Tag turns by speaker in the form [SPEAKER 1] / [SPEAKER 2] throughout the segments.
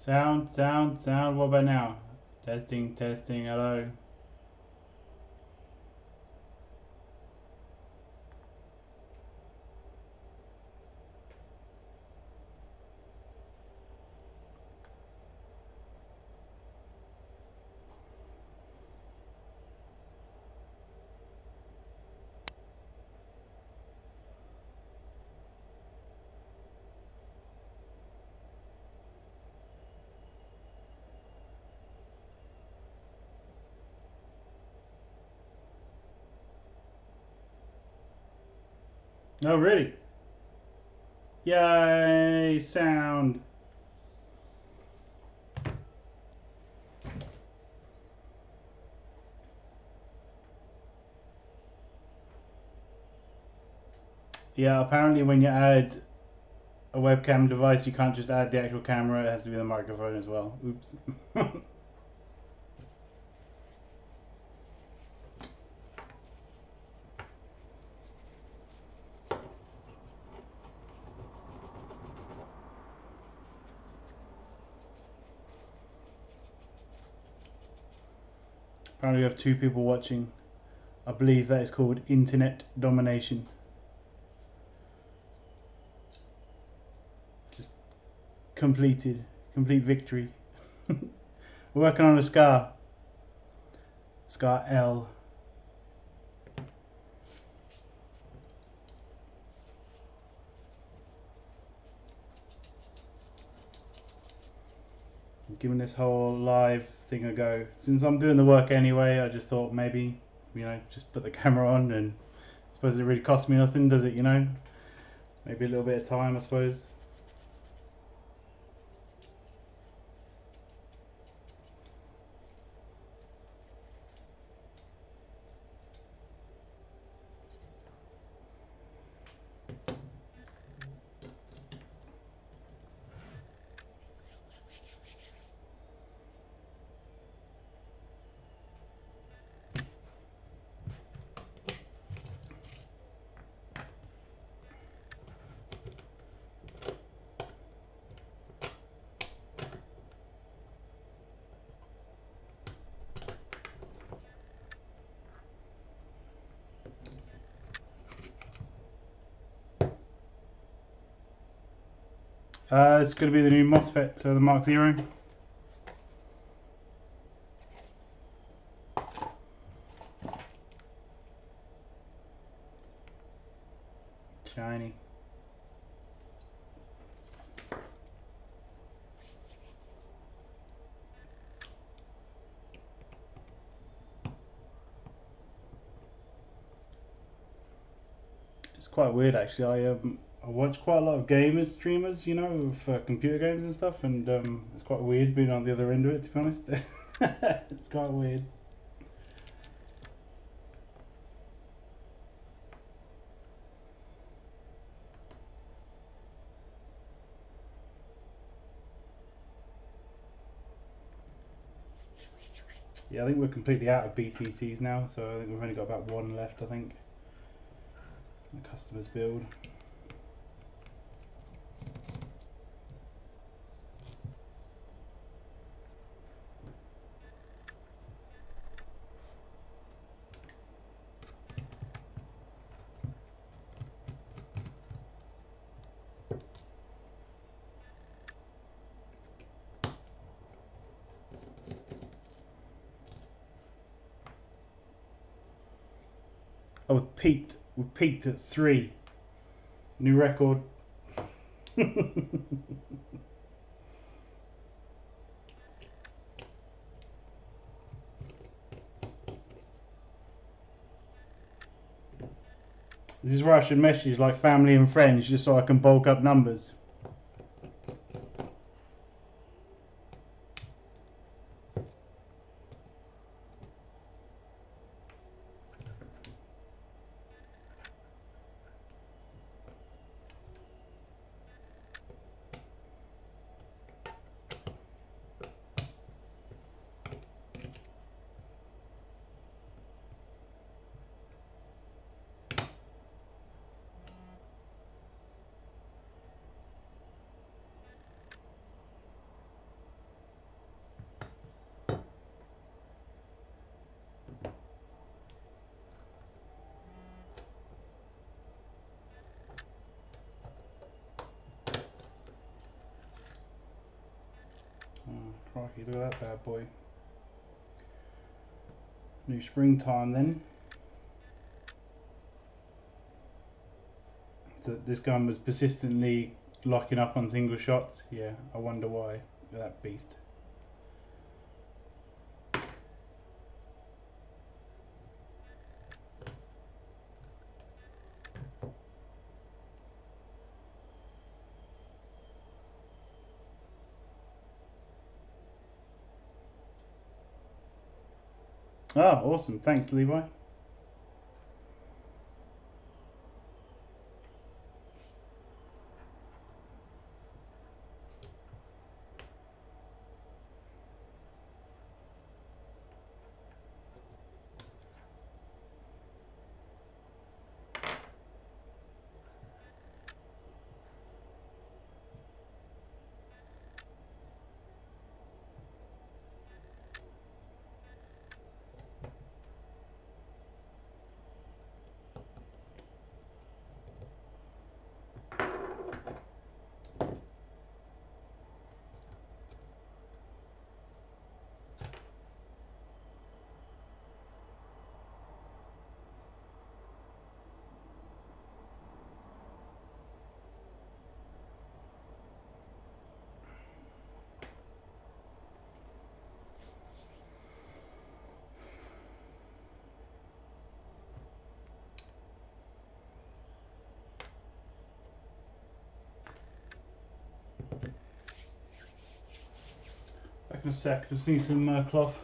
[SPEAKER 1] Sound, sound, sound. What about now? Testing, testing. Hello. Oh, really? Yay, sound. Yeah, apparently when you add a webcam device, you can't just add the actual camera, it has to be the microphone as well. Oops. Apparently we have 2 people watching. I believe that is called internet domination. Just completed. Complete victory. We're working on a Scar. Scar L. I'm giving this whole live thing a go. Since I'm doing the work anyway, I just thought maybe, you know, just put the camera on, and I suppose it really costs me nothing, does it, you know? Maybe a little bit of time, I suppose. It's going to be the new MOSFET, the Mark Zero. Shiny. It's quite weird actually. I watch quite a lot of gamers, streamers, you know, for computer games and stuff, and it's quite weird being on the other end of it, to be honest. It's quite weird. Yeah, I think we're completely out of BTCs now, so I think we've only got about 1 left, I think. The customers build. Oh, we've peaked at 3. New record. This is where I should message like family and friends just so I can bulk up numbers. crikey, look at that bad boy. New springtime then. So this gun was persistently locking up on single shots. Yeah, I wonder why. Look at that beast. Ah, awesome. Thanks, Levi. Back in a sec, just need some cloth.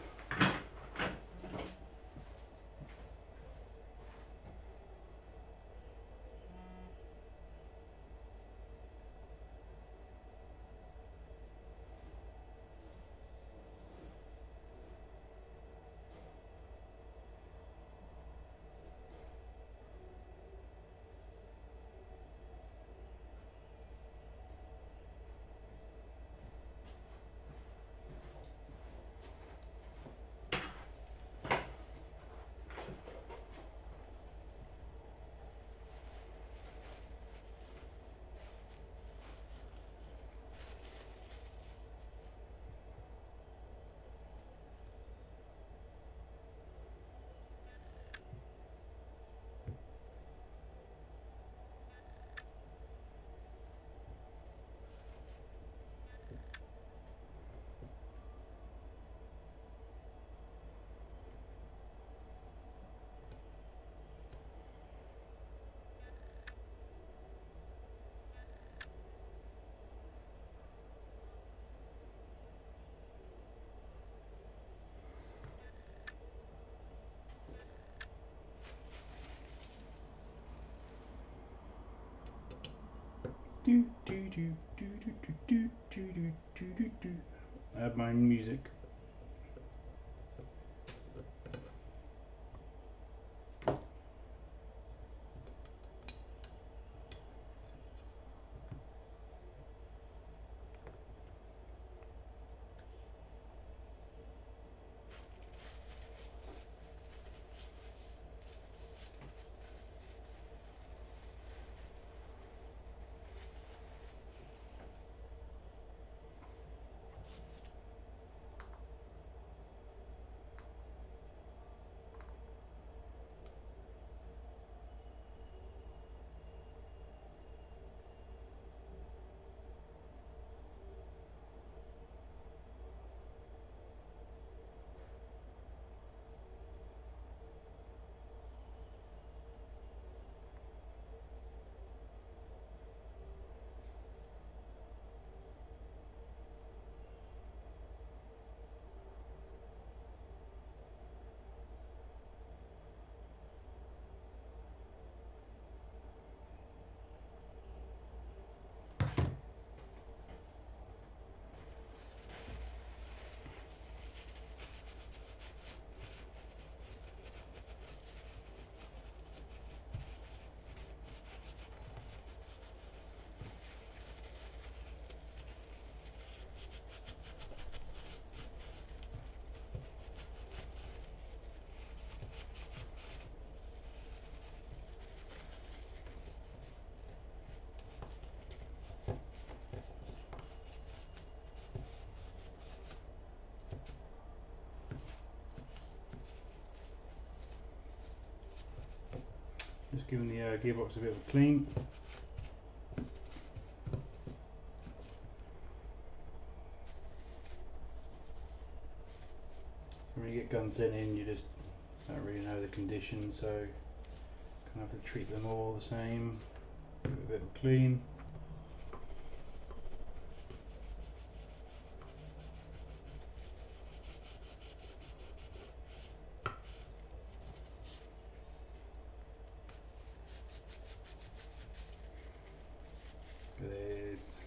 [SPEAKER 1] Add my music. just giving the gearbox a bit of a clean. When you get guns in, you just don't really know the conditions, so kind of have to treat them all the same. Give it a bit of a clean. There's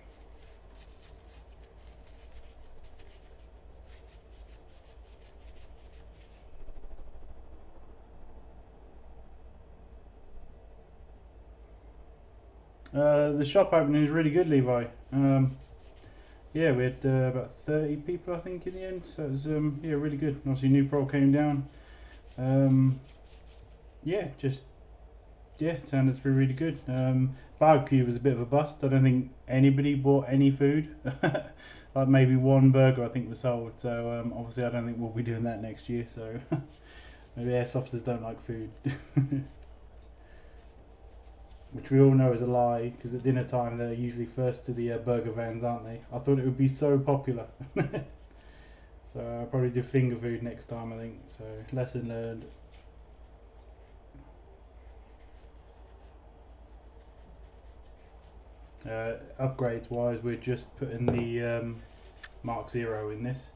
[SPEAKER 1] the shop opening is really good, Levi. Yeah, we had about 30 people, I think, in the end. So it was yeah, really good. Obviously, new pro came down. Yeah, turned out to be really good. Barbecue was a bit of a bust. I don't think anybody bought any food. Like maybe one burger I think was sold. So obviously, I don't think we'll be doing that next year. So maybe airsofters don't like food. Which we all know is a lie, because at dinner time they're usually first to the burger vans, aren't they? I thought it would be so popular. So I'll probably do finger food next time, I think. So lesson learned. Upgrades wise, we're just putting the Mark 0 in this.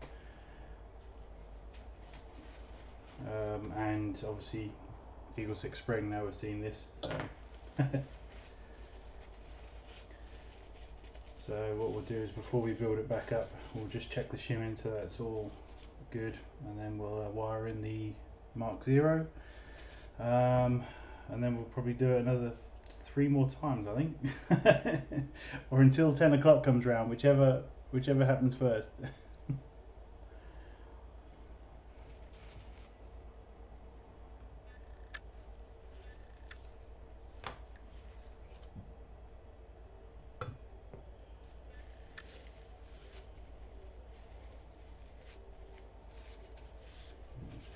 [SPEAKER 1] And obviously Eagle6 Spring, now we're seeing this. So. So what we'll do is, before we build it back up, we'll just check the shimming so that's all good, and then we'll wire in the Mark 0, and then we'll probably do it another 3 more times, I think. Or until 10 o'clock comes round, whichever happens first.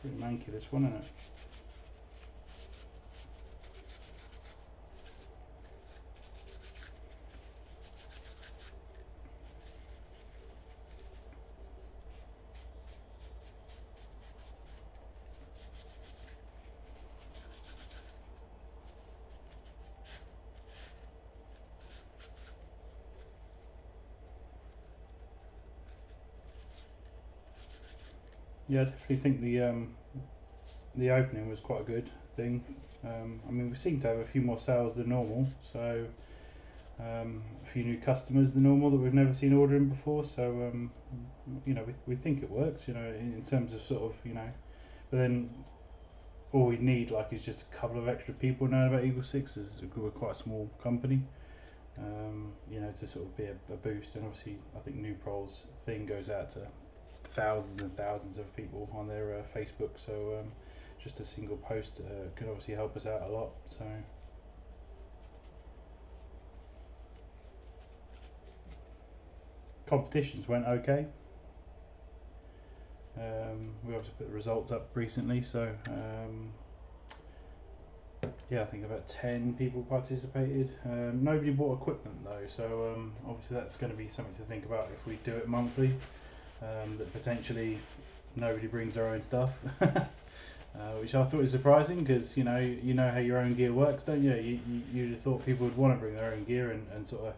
[SPEAKER 1] Pretty manky, this one, isn't it? Yeah, I definitely think the opening was quite a good thing. I mean, we seem to have a few more sales than normal, so a few new customers than normal that we've never seen ordering before. So you know, we think it works. You know, in terms of sort of, you know, but then all we need like is just a couple of extra people knowing about Eagle6, as we're quite a small company. You know, to sort of be a boost, and obviously I think New Prol's thing goes out to thousands and thousands of people on their Facebook, so just a single post could obviously help us out a lot. So competitions went okay. We obviously put the results up recently, so yeah, I think about 10 people participated. Nobody bought equipment though, so obviously that's going to be something to think about if we do it monthly. That potentially nobody brings their own stuff, which I thought was surprising, because you know how your own gear works, don't you? You'd have thought people would want to bring their own gear and sort of,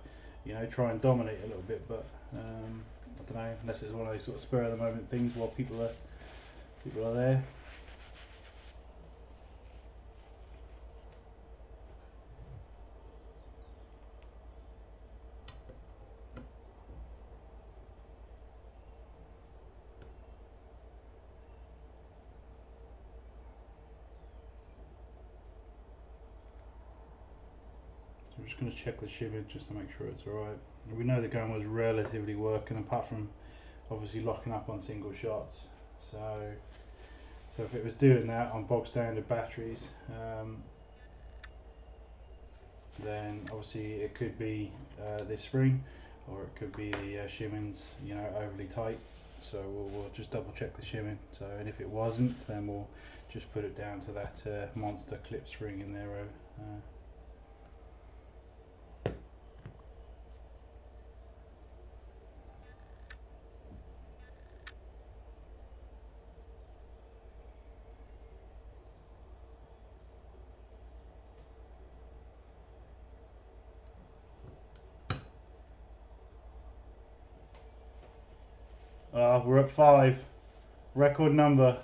[SPEAKER 1] you know, try and dominate a little bit, but I don't know, unless it's one of those sort of spur of the moment things while people are there. I'm just going to check the shimming just to make sure it's alright. We know the gun was relatively working, apart from obviously locking up on single shots. So if it was doing that on bog standard batteries, then obviously it could be this spring, or it could be the shimmings, you know, overly tight. So we'll just double check the shimming. So, and if it wasn't, then we'll just put it down to that monster clip spring in there. We're at 5, record number.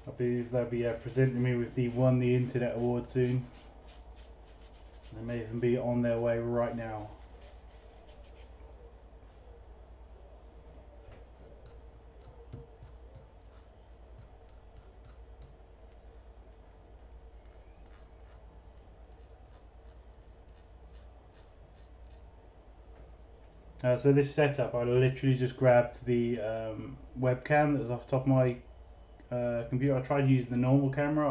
[SPEAKER 1] I believe they'll be presenting me with the Won the Internet Award soon. They may even be on their way right now. So this setup, I literally just grabbed the webcam that was off the top of my computer. I tried using the normal camera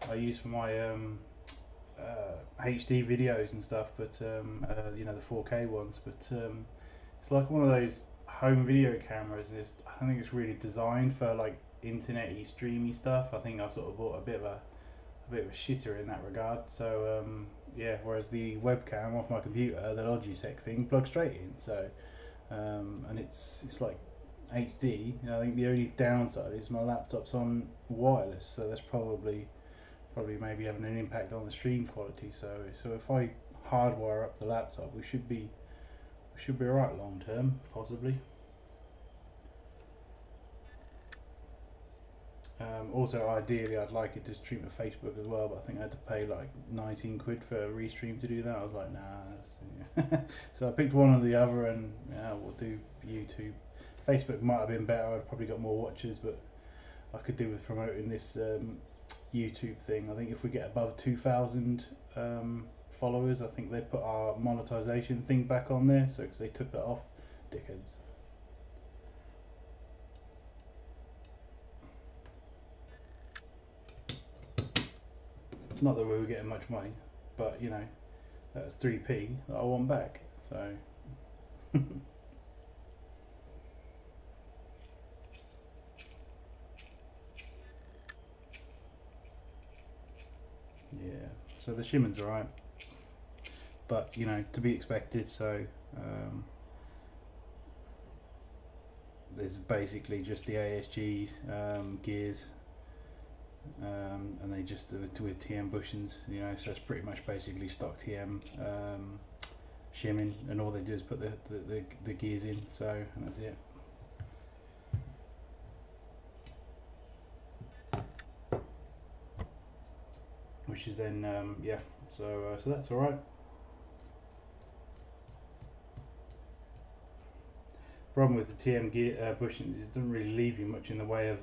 [SPEAKER 1] I use for my HD videos and stuff, but you know, the 4K ones. But it's like one of those home video cameras, and I don't think it's really designed for like internet-y, streamy stuff. I think I sort of bought a bit of a shitter in that regard. So yeah, whereas the webcam off my computer, the Logitech thing, plugs straight in. So and it's like HD. I think the only downside is my laptop's on wireless, so that's probably maybe having an impact on the stream quality. So if I hardwire up the laptop, we should be alright long term, possibly. Also, ideally, I'd like it to stream to Facebook as well, but I think I had to pay like 19 quid for a restream to do that. I was like, nah. Yeah. So I picked one or the other, and yeah, we'll do YouTube. Facebook might have been better. I'd probably got more watches, but I could do with promoting this YouTube thing. I think if we get above 2,000 followers, I think they put our monetization thing back on there. So because they took that off, dickheads. Not that we were getting much money, but you know, that's 3p that I want back. So yeah, so the shimming's alright, but you know, to be expected. So there's basically just the ASG gears, and they just with TM bushings, you know, so it's pretty much basically stock TM shimming, and all they do is put the gears in, so, and that's it. Which is then yeah, so that's all right. Problem with the TM gear bushings is it doesn't really leave you much in the way of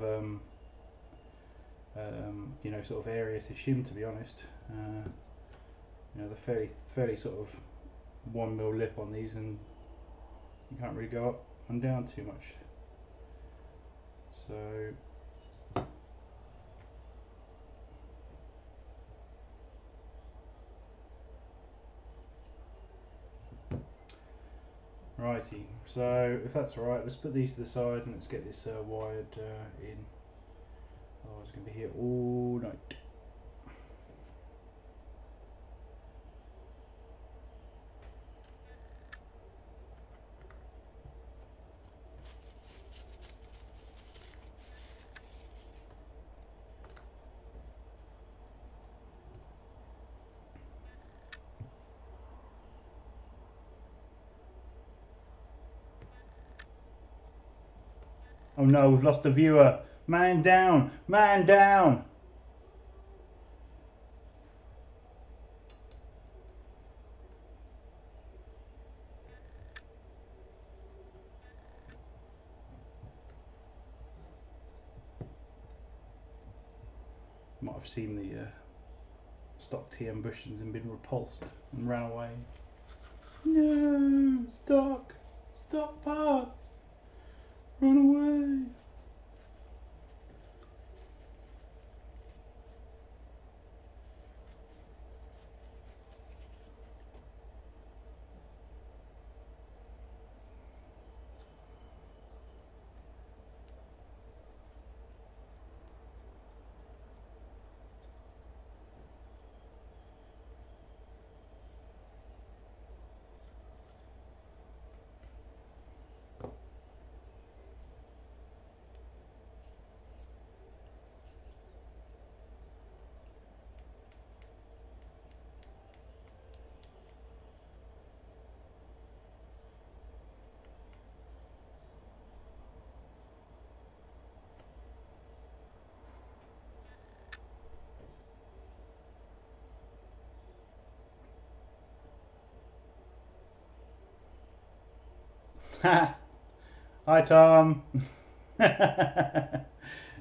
[SPEAKER 1] you know, sort of area to shim, to be honest. You know, they're fairly sort of 1mm lip on these, and you can't really go up and down too much. So righty, so if that's alright, let's put these to the side and let's get this wired in. Oh, it's going to be here all night. Oh no, we've lost a viewer. Man down! Man down! Might have seen the stock TM bushings and been repulsed and ran away. No! Stock! Stock parts! Run away! Hi Tom.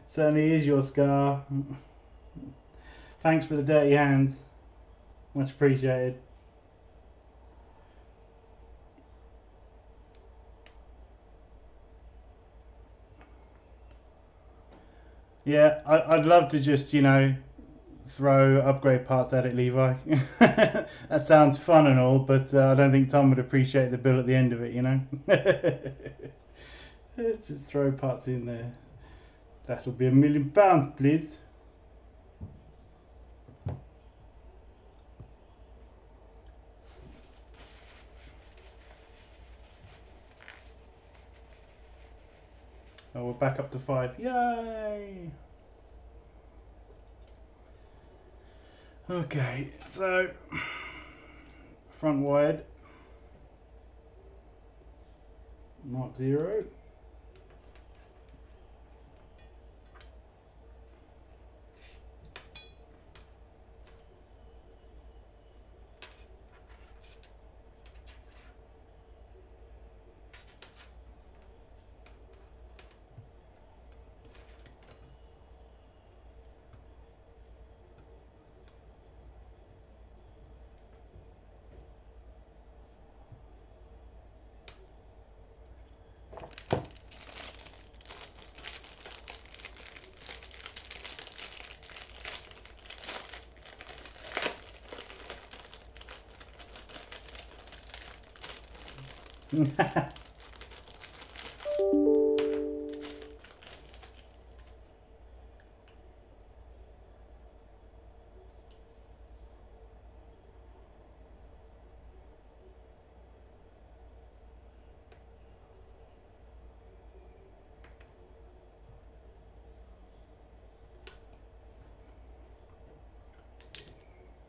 [SPEAKER 1] Certainly is your scar. Thanks for the dirty hands. Much appreciated. Yeah, I'd love to just, you know, throw upgrade parts at it, Levi. That sounds fun and all, but I don't think Tom would appreciate the bill at the end of it, you know. Let's just throw parts in there. That'll be £1,000,000, please. Oh, we're back up to 5. Yay! Okay, so front wide, Mark 0.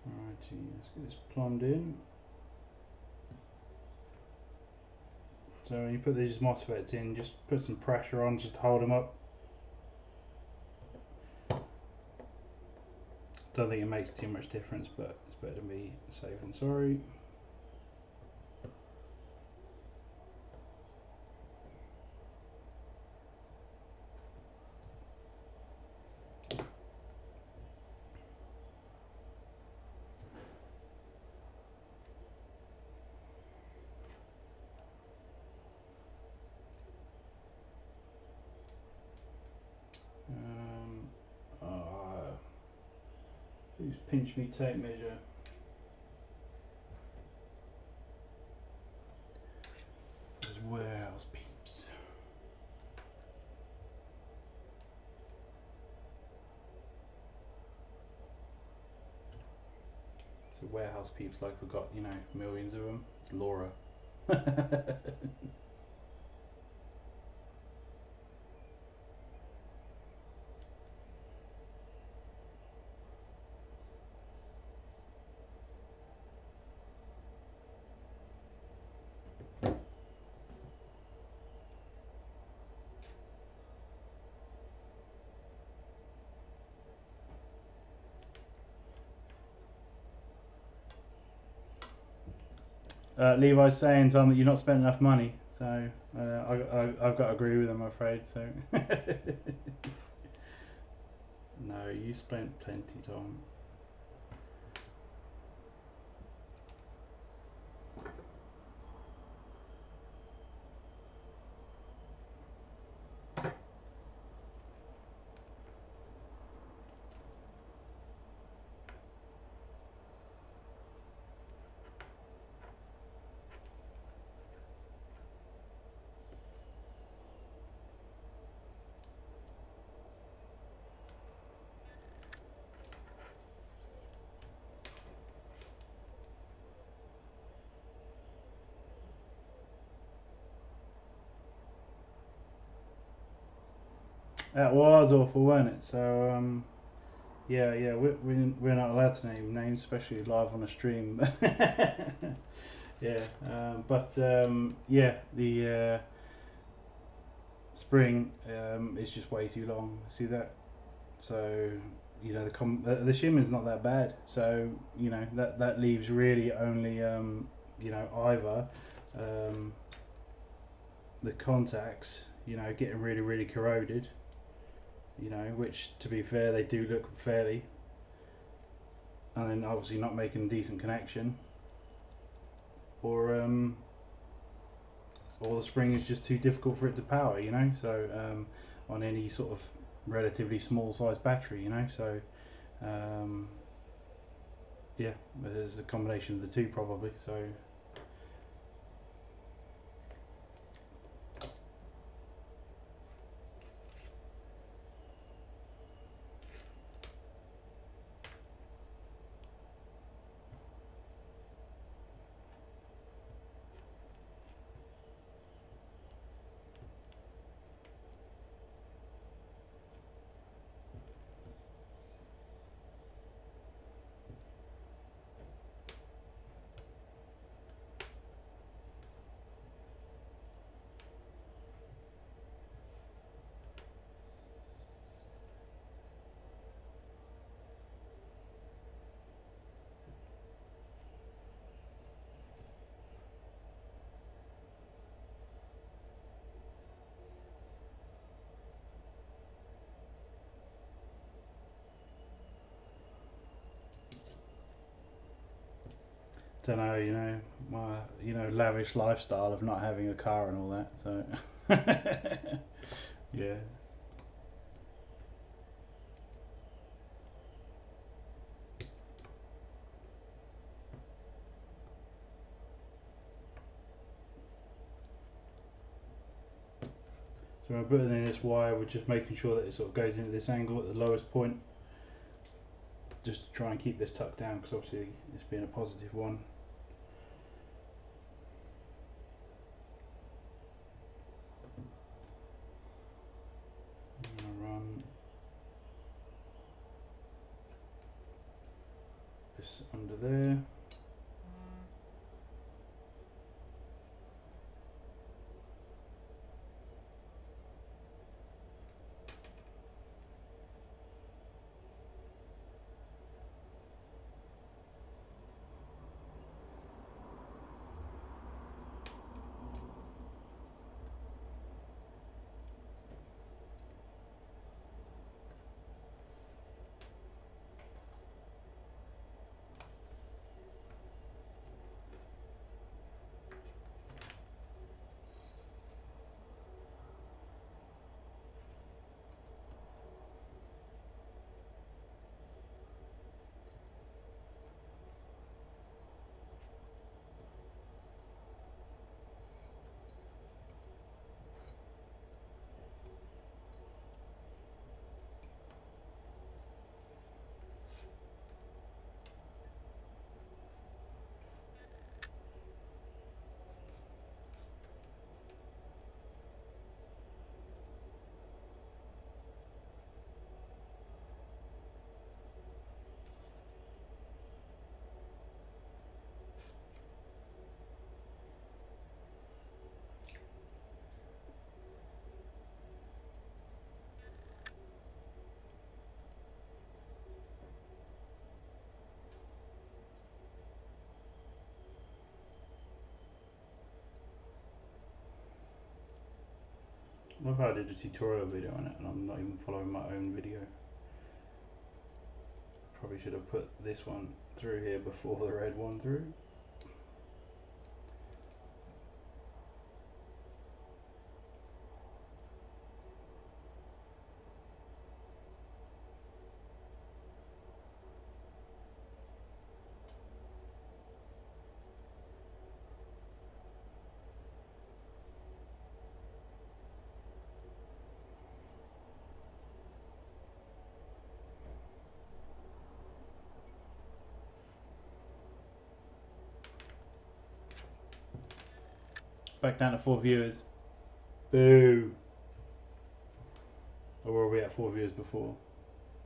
[SPEAKER 1] Alrighty, let's get this plumbed in. So when you put these MOSFETs in, just put some pressure on just to hold them up. Don't think it makes too much difference, but it's better to be safe than sorry. Please pinch me tape measure. Those warehouse peeps. So warehouse peeps, like we've got, you know, millions of them. It's Laura. Levi's saying, Tom, that you've not spent enough money, so I've got to agree with him, I'm afraid. So no, you spent plenty, Tom. That was awful, wasn't it? So yeah, we're not allowed to name names, especially live on a stream. Yeah, yeah, the spring is just way too long. See that? So you know the shim is not that bad. So you know that leaves really only you know either the contacts, you know, getting really corroded, you know, which to be fair they do look fairly, and then obviously not making a decent connection, or the spring is just too difficult for it to power, you know, so on any sort of relatively small size battery, you know, so yeah, there's a combination of the two probably. So don't know, you know, my, you know, lavish lifestyle of not having a car and all that, so yeah. So I'm putting in this wire, we're just making sure that it sort of goes into this angle at the lowest point, just to try and keep this tucked down, because obviously it's being a positive one. I'm gonna run this under there. I've had a tutorial video on it and I'm not even following my own video. Probably should have put this one through here before the red one through. Back down to 4 viewers. Boo. Or were we at 4 viewers before?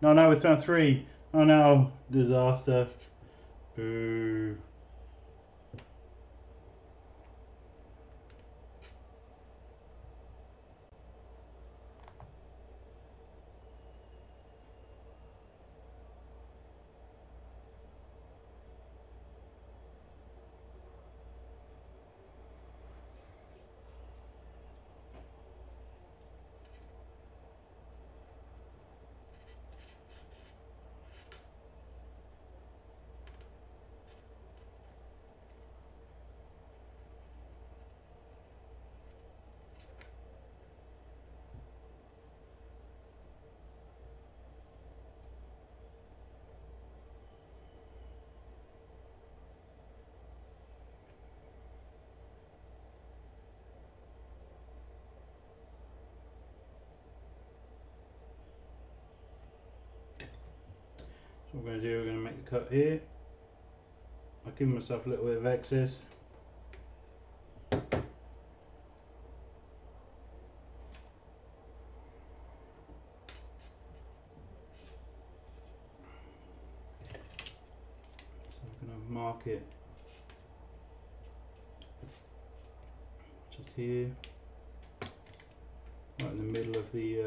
[SPEAKER 1] No, we're down 3. Oh no, disaster. Boo. So what we're going to do, we're going to make the cut here. I've given myself a little bit of excess. So I'm going to mark it just here, right in the middle of the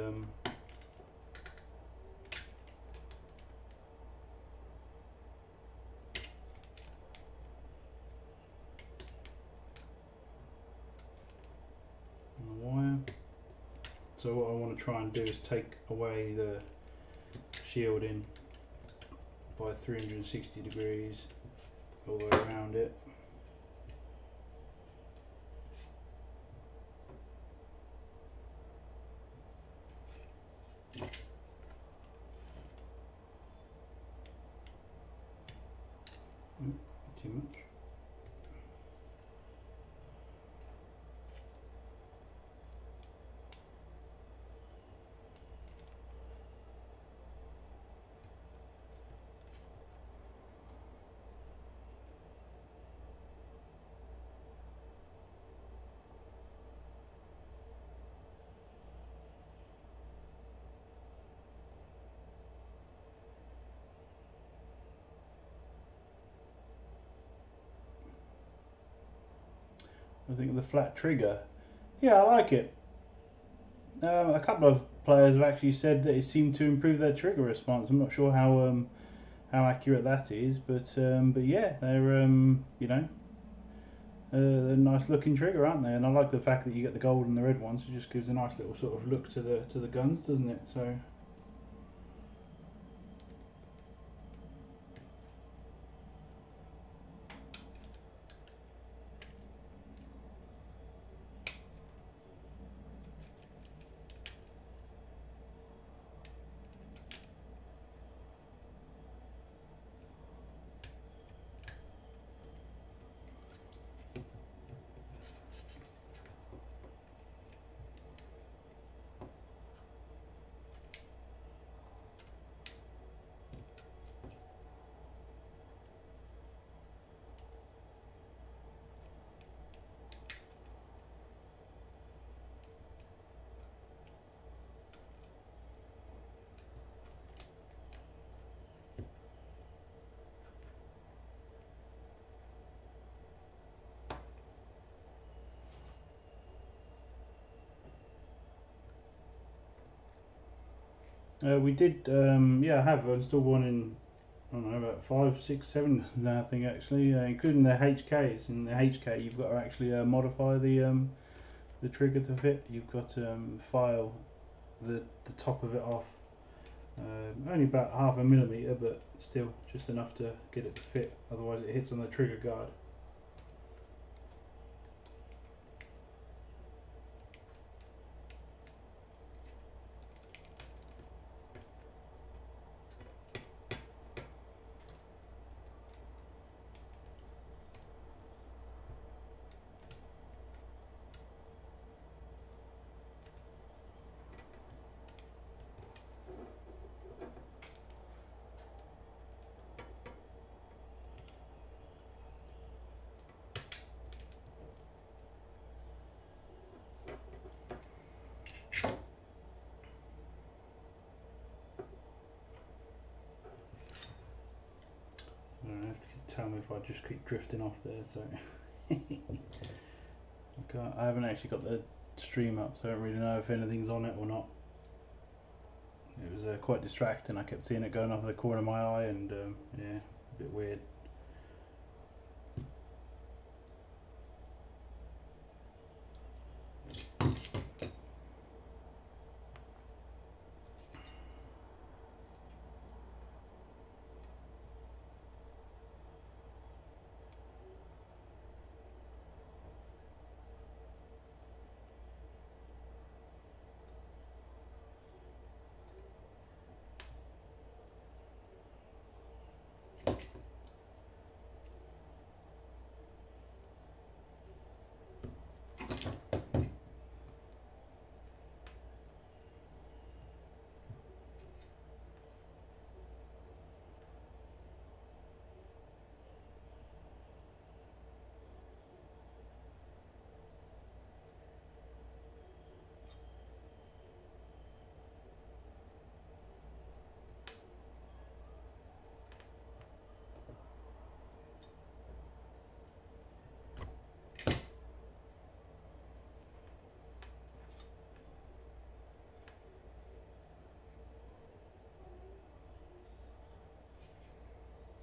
[SPEAKER 1] wire. So what I want to try and do is take away the shielding by 360 degrees all the way around it. Too much. I think the flat trigger, yeah, I like it. A couple of players have actually said that it seemed to improve their trigger response. I'm not sure how accurate that is, but yeah, they're you know, they're a nice looking trigger, aren't they? And I like the fact that you get the gold and the red ones. It just gives a nice little sort of look to the guns, doesn't it? So. We did, yeah, I have installed one in, I don't know, about 5, 6, 7 now, I think actually, including the HKs. In the HK, you've got to actually modify the trigger to fit. You've got to file the top of it off. Only about 0.5 millimeter, but still just enough to get it to fit. Otherwise, it hits on the trigger guard. I don't have to tell me if I just keep drifting off there. So I haven't actually got the stream up, so I don't really know if anything's on it or not. It was quite distracting. I kept seeing it going off in the corner of my eye, and yeah, a bit weird.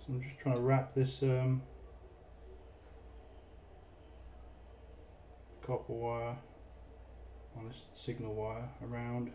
[SPEAKER 1] So I'm just trying to wrap this copper wire on this signal wire around.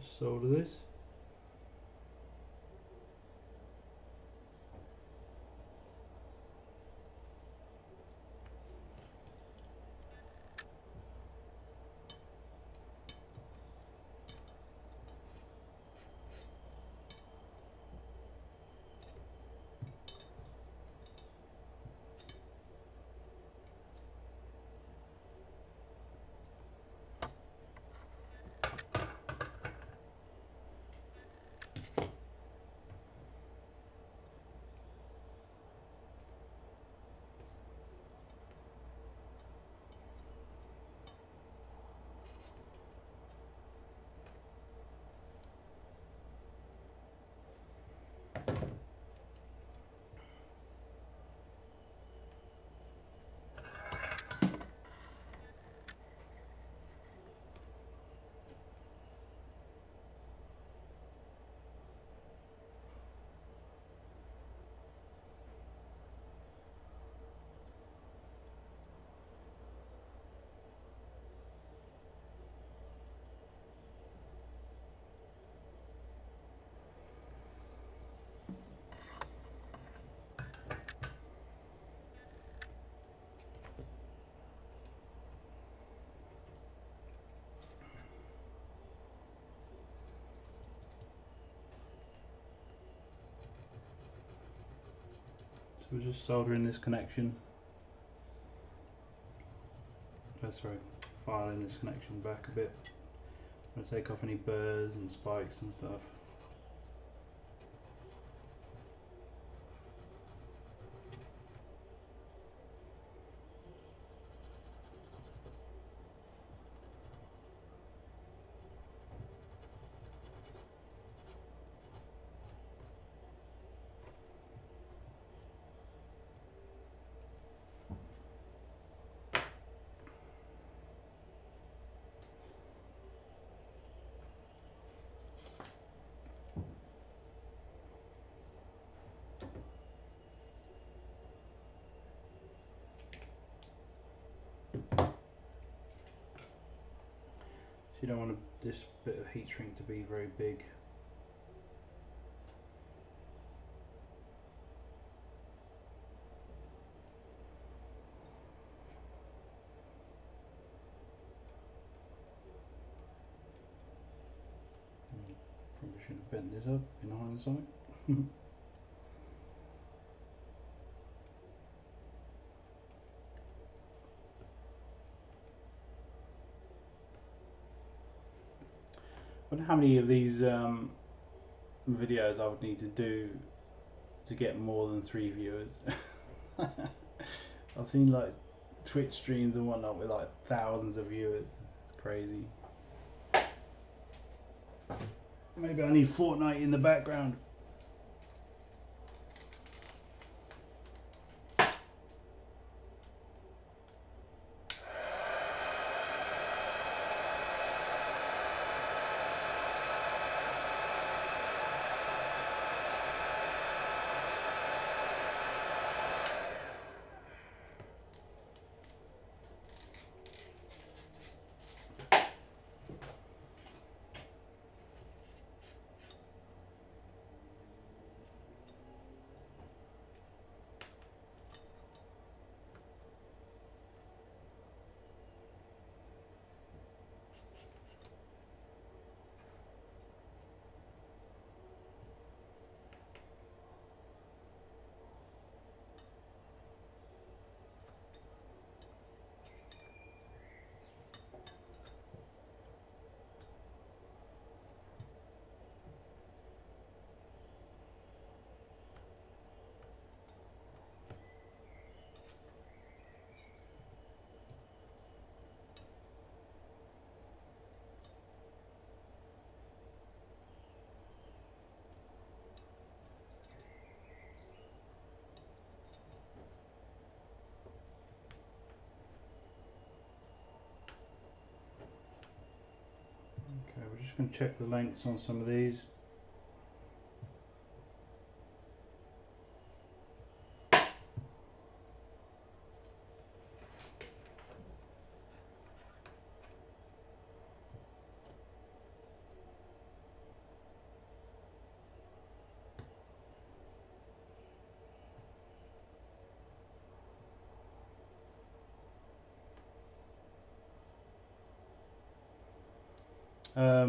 [SPEAKER 1] Just solder this. So we're just soldering this connection. Sorry, filing this connection back a bit. I'm going to take off any burrs and spikes and stuff. So you don't want this bit of heat shrink to be very big. Probably should have bent this up in hindsight. I wonder how many of these videos I would need to do to get more than 3 viewers. I've seen like Twitch streams and whatnot with like thousands of viewers. It's crazy. Maybe I need Fortnite in the background. going to check the lengths on some of these.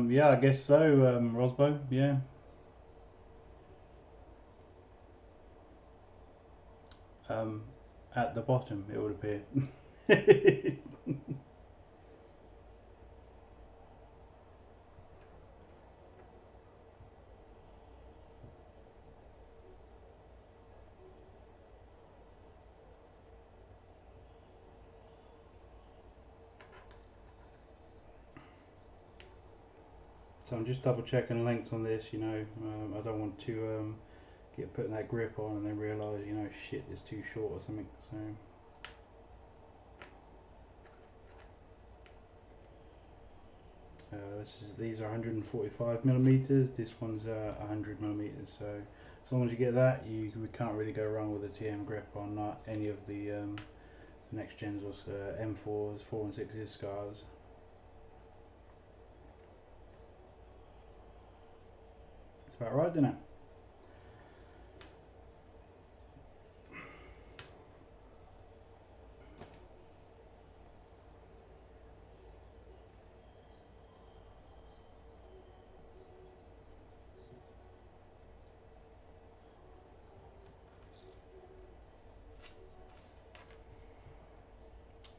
[SPEAKER 1] Yeah, I guess so, Rosbo, yeah. At the bottom, it would appear. So I'm just double checking lengths on this, you know. I don't want to get putting that grip on and then realise, you know, shit, it's too short or something. So these are 145 millimeters. This one's 100 millimeters. So as long as you get that, we can't really go wrong with a TM grip on not any of the next gens or M4s, 4 and 6s, scars. It's about right, isn't it?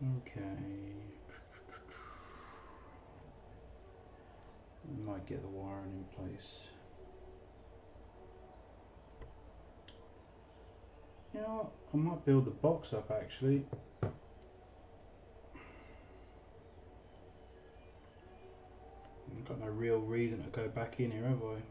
[SPEAKER 1] Okay. Might get the wiring in place. You know what? I might build the box up actually. I've got no real reason to go back in here, have I?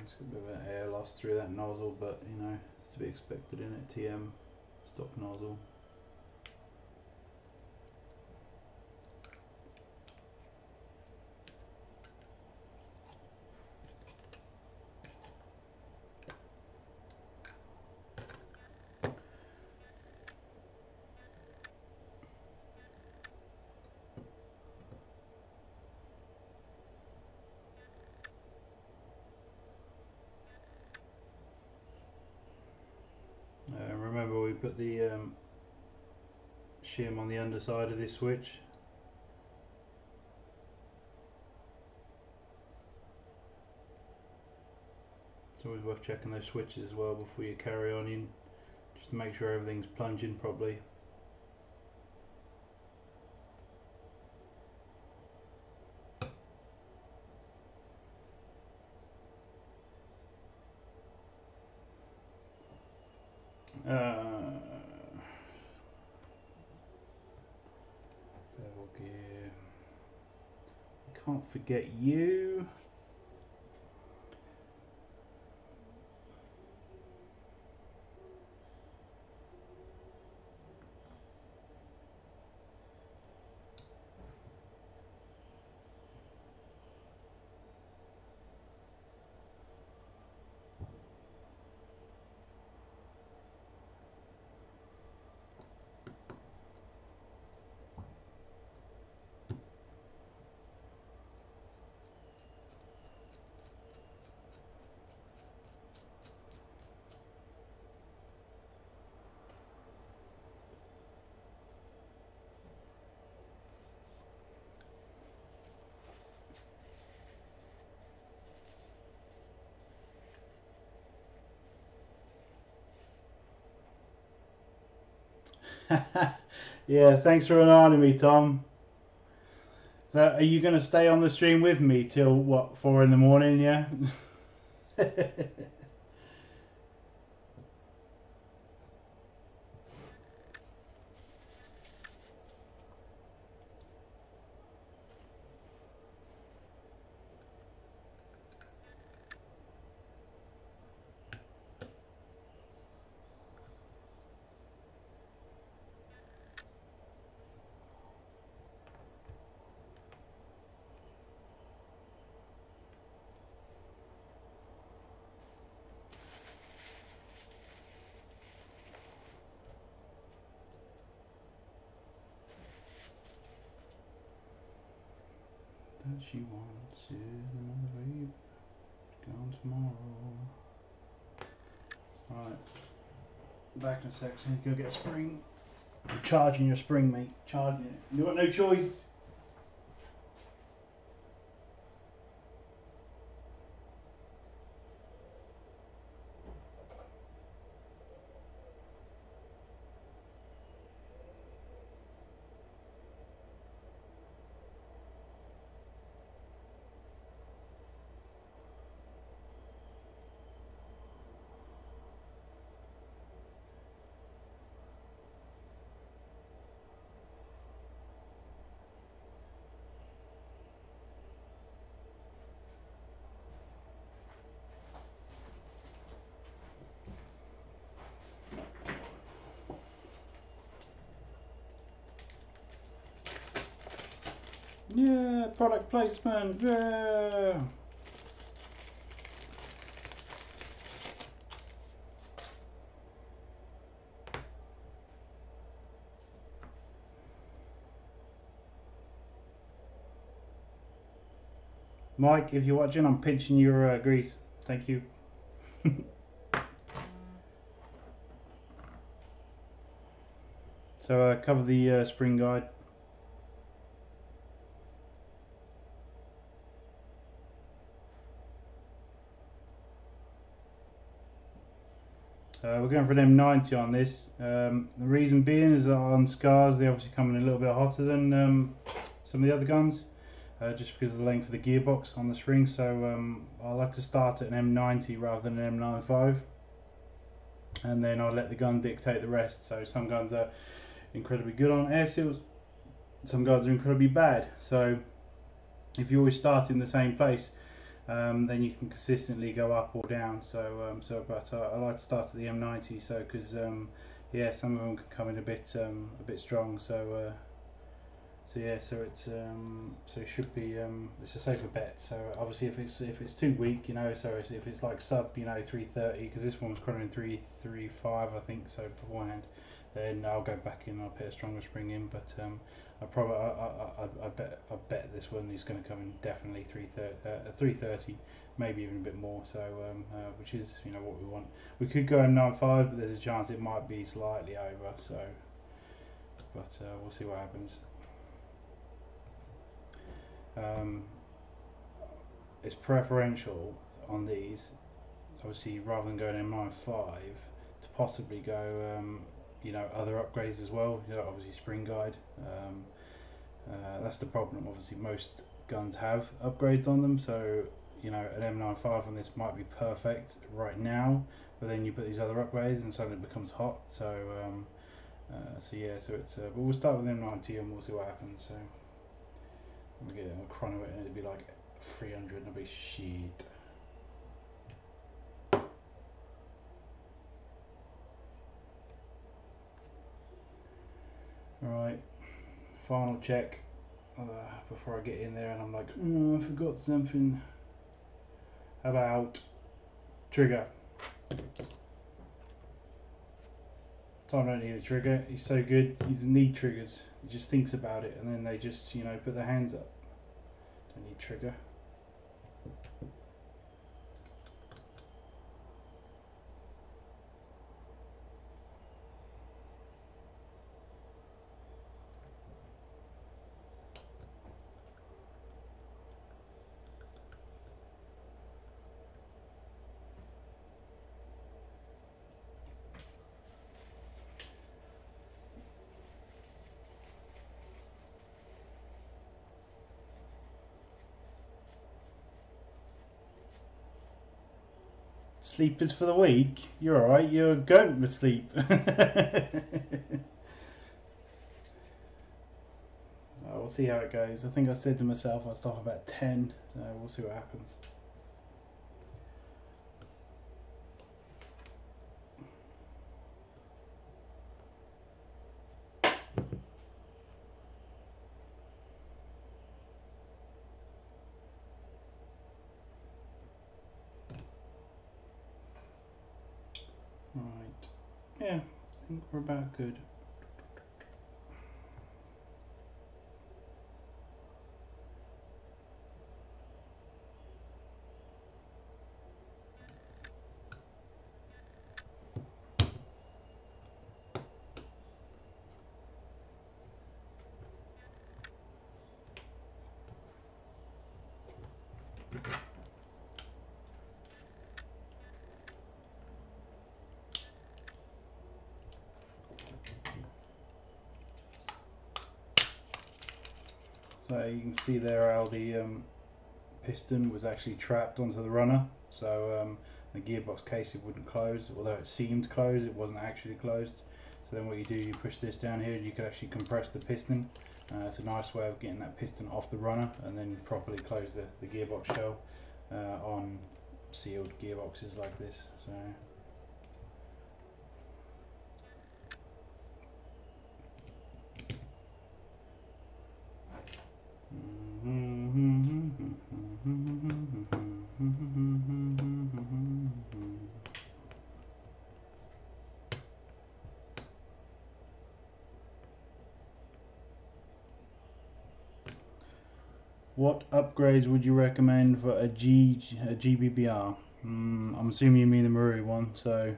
[SPEAKER 1] It's got a bit of air loss through that nozzle, but you know, it's to be expected in it. TM stock nozzle. Remember we put the shim on the underside of this switch. It's always worth checking those switches as well before you carry on in, just to make sure everything's plunging properly. Bevel gear. Can't forget you. Yeah, thanks for reminding me, Tom. So, are you going to stay on the stream with me till what, 4 in the morning? Yeah. That she wants is another babe. Gone tomorrow. Alright, back in a sec. So go get a spring. I'm charging your spring, mate. Charging it. You got no choice. Yeah, product placement. Yeah. Mike, if you're watching, I'm pinching your grease. Thank you. So cover the spring guide. We're going for an M90 on this. The reason being is that on scars they obviously come in a little bit hotter than some of the other guns, just because of the length of the gearbox on the spring. So I like to start at an M90 rather than an M95, and then I let the gun dictate the rest. So some guns are incredibly good on air seals, some guns are incredibly bad. So if you always start in the same place, then you can consistently go up or down. But I like to start at the M90, so because yeah, some of them can come in a bit strong. So yeah, so it should be it's a safer bet. So obviously if it's too weak, you know, so if it's like sub, you know, 330, because this one was quoting 335, I think, so beforehand, then I'll go back in. I'll put a stronger spring in, but I bet this one is going to come in definitely 330, maybe even a bit more. So which is, you know, what we want. We could go M95, but there's a chance it might be slightly over. So, but we'll see what happens. It's preferential on these, obviously, rather than going M95, to possibly go, you know, other upgrades as well. You know, obviously spring guide. That's the problem. Obviously, most guns have upgrades on them, so you know, an M95 on this might be perfect right now, but then you put these other upgrades and suddenly it becomes hot. So, so yeah, so it's. But we'll start with M90 and we'll see what happens. So. We get a chrono it and it'd be like 300 and it'd be shit. Right, final check before I get in there and I'm like, oh, I forgot something about trigger. Tom don't need a trigger, he's so good, he doesn't need triggers. He just thinks about it and then they just, you know, put their hands up. Don't need trigger. Sleep is for the weak. You're alright, you're going to sleep. We'll see how it goes. I think I said to myself I'll stop about 10, so we'll see what happens. Right, yeah, I think we're about good. So you can see there how the piston was actually trapped onto the runner, so the gearbox casing wouldn't close, although it seemed closed, it wasn't actually closed. So then what you do, you push this down here and you can actually compress the piston. It's a nice way of getting that piston off the runner and then properly close the gearbox shell on sealed gearboxes like this. So what upgrades would you recommend for a GBBR? I'm assuming you mean the Maru one. So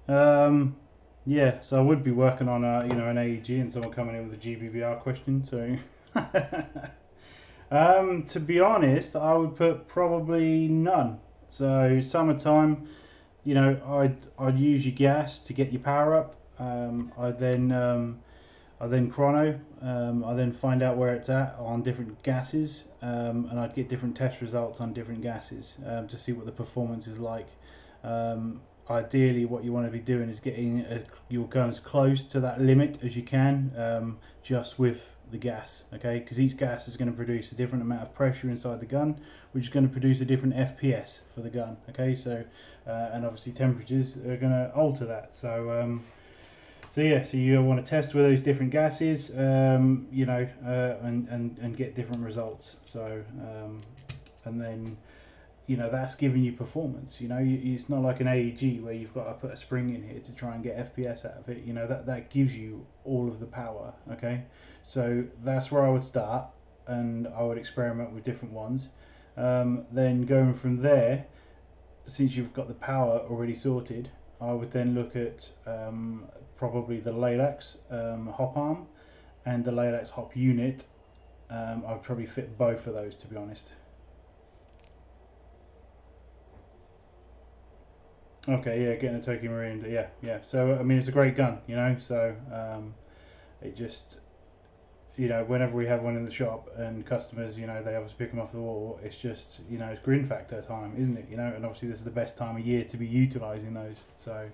[SPEAKER 1] yeah, so I would be working on a, an AEG, and someone coming in with a GBBR question. So to be honest, I would put probably none. So summertime, I'd use your gas to get your power up. I then chrono. I then find out where it's at on different gases, and I'd get different test results on different gases to see what the performance is like. Ideally, what you want to be doing is getting your gun as close to that limit as you can, just with the gas, okay? Because each gas is going to produce a different amount of pressure inside the gun, which is going to produce a different FPS for the gun, okay? So, and obviously temperatures are going to alter that. So, so you want to test with those different gases, and get different results. So, and then, that's giving you performance. It's not like an AEG where you've got to put a spring in here to try and get FPS out of it. That gives you all of the power. Okay, so that's where I would start, and I would experiment with different ones. Then going from there, since you've got the power already sorted, I would then look at probably the Lilacs hop arm and the Lilacs hop unit. I'd probably fit both of those, to be honest. Okay, yeah, getting a Tokyo Marine, yeah. So I mean, it's a great gun, So it just, whenever we have one in the shop and customers, they obviously pick them off the wall. It's just, it's grin factor time, isn't it? And obviously this is the best time of year to be utilising those. So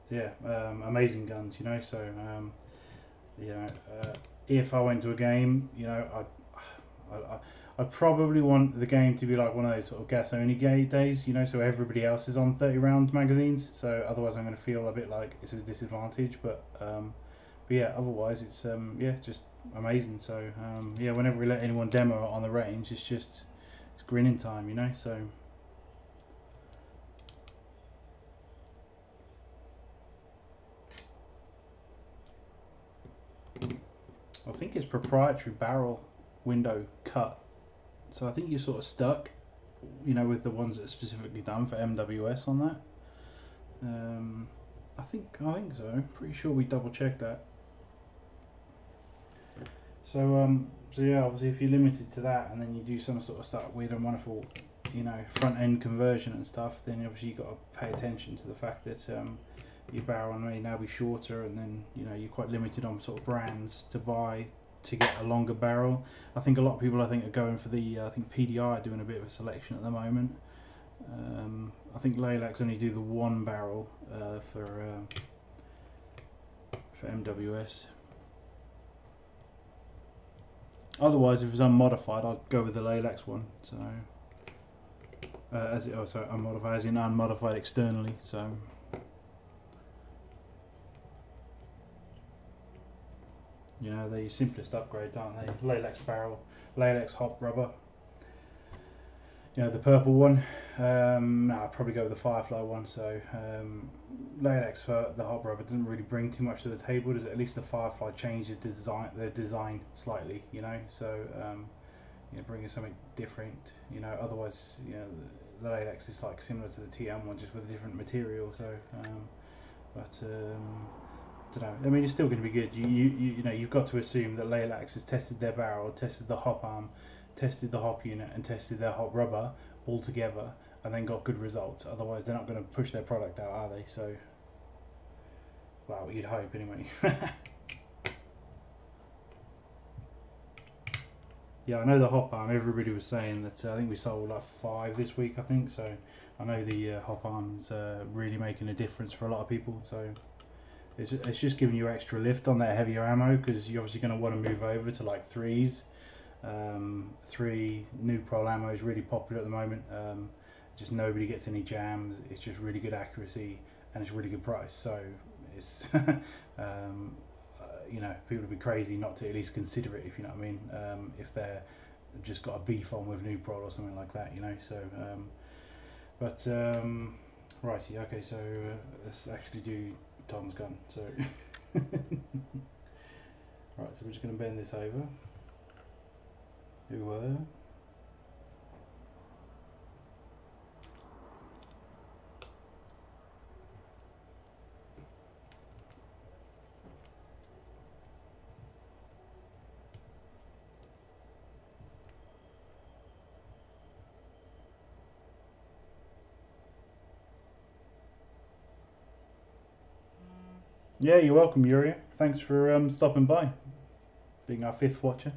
[SPEAKER 1] yeah, amazing guns, So if I went to a game, I probably want the game to be like one of those sort of gas only days, so everybody else is on 30 round magazines, so otherwise I'm going to feel a bit like it's a disadvantage, but yeah, otherwise it's just amazing. So yeah, whenever we let anyone demo on the range, it's grinning time, so I think it's proprietary barrel window cut. So I think you're sort of stuck, with the ones that are specifically done for MWS on that. I think so. Pretty sure we double checked that. So yeah, obviously if you're limited to that, and then you do some sort of stuff weird and wonderful, front end conversion and stuff, then obviously you've got to pay attention to the fact that your barrel may now be shorter, and then you're quite limited on sort of brands to buy to get a longer barrel. I think a lot of people are going for the I think PDI are doing a bit of a selection at the moment, I think Lilacs only do the one barrel for MWS. Otherwise, if it's unmodified, I'd go with the Lilacs one. So, as it also unmodified, as in unmodified externally. So, you know, they're your simplest upgrades, aren't they? Lilacs barrel, Lilacs hop rubber. You know, the purple one. No, I'd probably go with the Firefly one. So, Lilacs for the hop rubber doesn't really bring too much to the table, does it? At least the Firefly changes the design slightly, you know. So, you know, bringing something different, you know. Otherwise, you know, the Lilacs is like similar to the TM one, just with a different material. So, don't know. I mean, it's still going to be good. You know, you've got to assume that Lilacs has tested their barrel, tested the hop arm, tested the hop unit, and tested their hop rubber all together, and then got good results. Otherwise, they're not going to push their product out, are they? So, well, you'd hope anyway. Yeah, I know the hop arm. Everybody was saying that. I think we sold like 5 this week. I think so. I know the hop arm's really making a difference for a lot of people. So. It's just giving you extra lift on that heavier ammo, because you're obviously going to want to move over to like 3s. 3 new Prol ammo is really popular at the moment. Just nobody gets any jams. It's just really good accuracy and it's really good price. So it's you know, people would be crazy not to at least consider it, if you know what I mean. If they're just got a beef on with new Prol or something like that, you know. So righty, okay. So let's actually do Tom's gun. So right, so we're just going to bend this over. Yeah, you're welcome, Yuri. Thanks for stopping by, being our 5th watcher.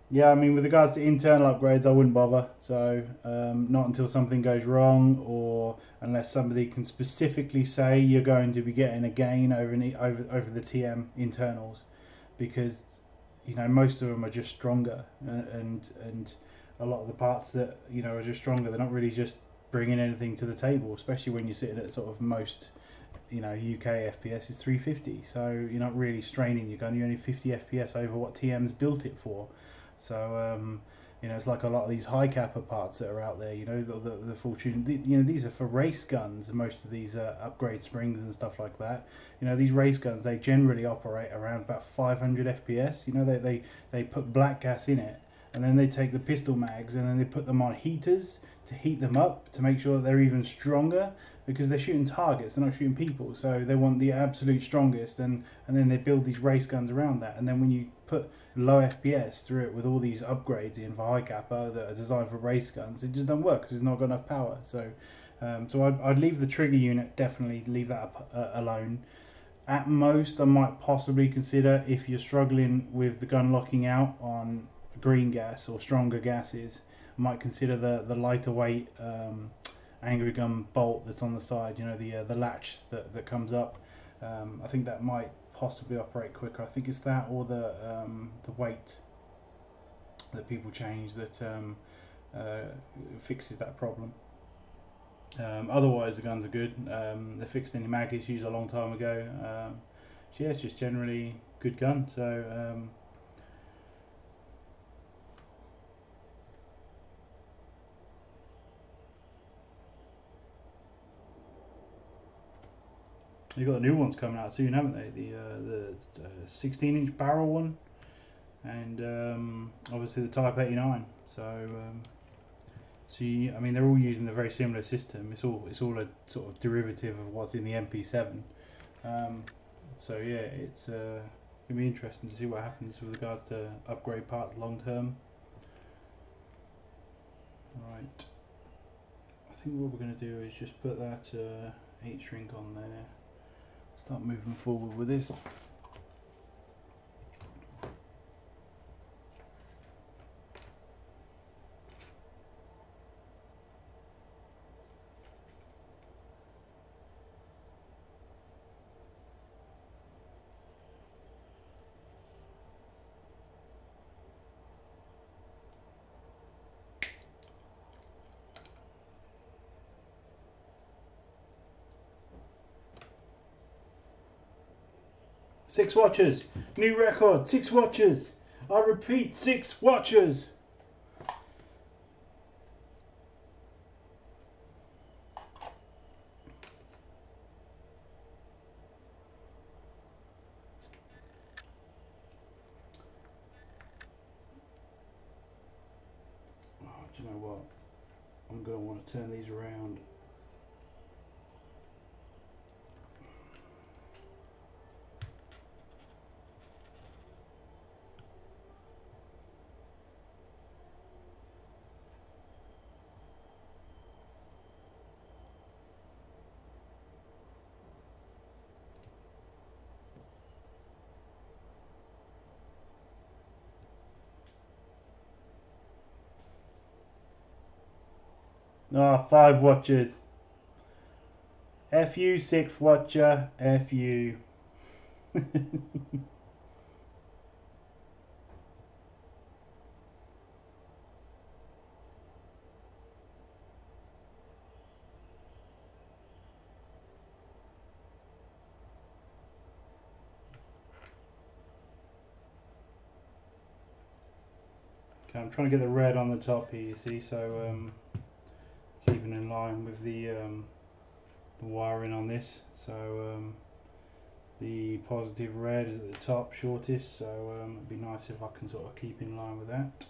[SPEAKER 1] Yeah, I mean, with regards to internal upgrades, I wouldn't bother. So, not until something goes wrong, or unless somebody can specifically say you're going to be getting a gain over the TM internals, because you know most of them are just stronger, and a lot of the parts that you know are just stronger. They're not really just bringing anything to the table, especially when you're sitting at sort of most, you know, UK FPS is 350. So you're not really straining your gun. You're only 50 FPS over what TM's built it for. So you know, it's like a lot of these high kappa parts that are out there. You know, the Fortune. You know, these are for race guns. Most of these upgrade springs and stuff like that. You know, these race guns, they generally operate around about 500 FPS. You know, they put black gas in it, and then they take the pistol mags and then they put them on heaters to heat them up to make sure that they're even stronger, because they're shooting targets, they're not shooting people. So they want the absolute strongest, and then they build these race guns around that. And then when you put low FPS through it with all these upgrades in for high kappa that are designed for race guns, it just don't work because it's not got enough power. So I'd leave the trigger unit, definitely leave that alone. At most, I might possibly consider, if you're struggling with the gun locking out on green gas or stronger gases, I might consider the lighter weight angry gun bolt that's on the side. You know, the latch that comes up. I think that might possibly operate quicker. I think it's that, or the weight that people change that fixes that problem. Otherwise, the guns are good. They fixed any mag issues a long time ago. So yeah, it's just generally good gun. So you've got the new ones coming out soon, haven't they? The 16-inch barrel one, and obviously the Type 89. So I mean, they're all using the very similar system. It's all a sort of derivative of what's in the MP7. So yeah, it's gonna be interesting to see what happens with regards to upgrade parts long term. Right, I think what we're going to do is just put that heat shrink on there. Start moving forward with this. 6 watches. New record. 6 watches. I repeat, 6 watches. Oh, do you know what? I'm going to want to turn these around. Ah, 5 watches. F you, 6 watcher. F you. Okay, I'm trying to get the red on the top here, you see, so keeping in line with the wiring on this. So the positive red is at the top, shortest, so it'd be nice if I can sort of keep in line with that.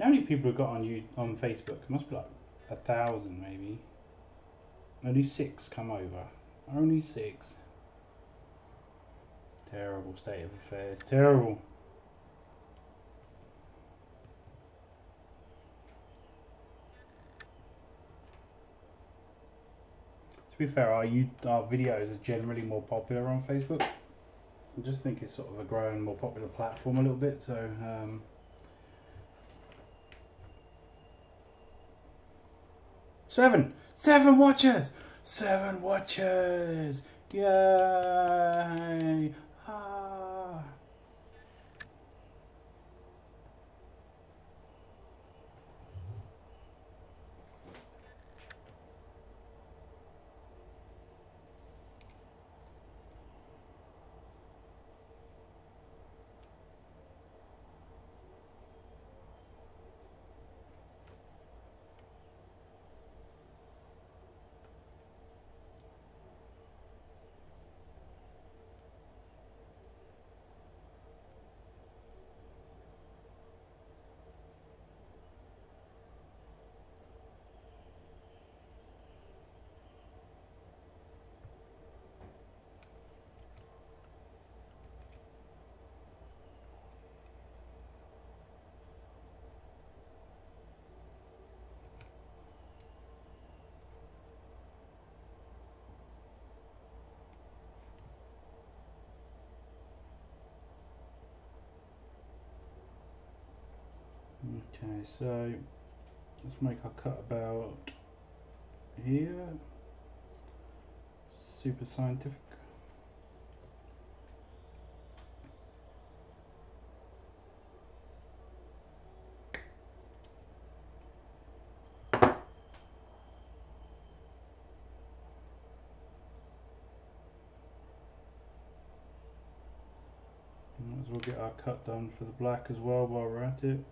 [SPEAKER 1] How many people have got on Facebook? It must be like 1,000 maybe. Only 6 come over. Only 6. Terrible state of affairs. Terrible. To be fair, our videos are generally more popular on Facebook. I just think it's sort of a growing, more popular platform a little bit. So. 7 watches! 7 watches! Yay! Ah! Okay, so let's make our cut about here. Super scientific. Might as well get our cut done for the black as well while we're at it.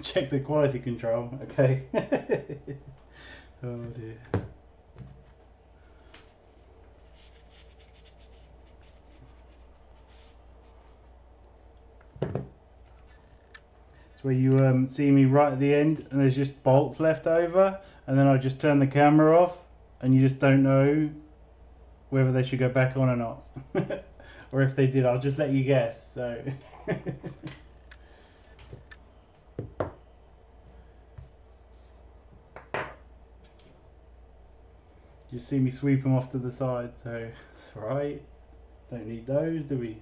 [SPEAKER 1] Check the quality control. Okay. Oh dear. It's where you see me right at the end and there's just bolts left over, and then I just turn the camera off and you just don't know whether they should go back on or not. Or if they did, I'll just let you guess. So you see me sweep them off to the side, so it's alright. Don't need those, do we?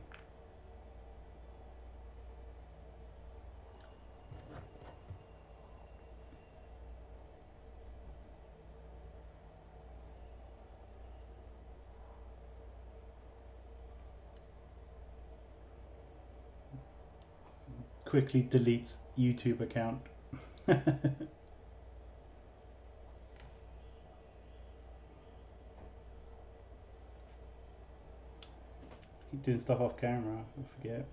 [SPEAKER 1] Quickly deletes YouTube account. Keep doing stuff off camera, I forget.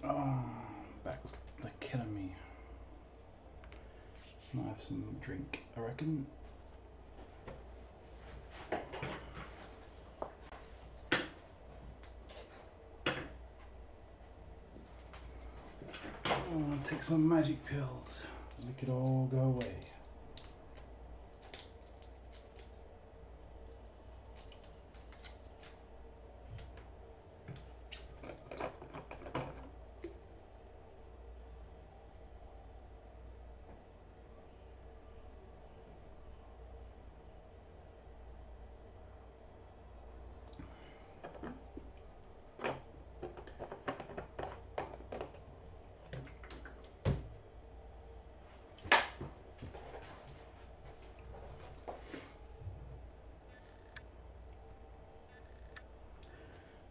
[SPEAKER 1] Oh, back's like killing me. Might have some drink, I reckon. Oh, take some magic pills, make it all go away.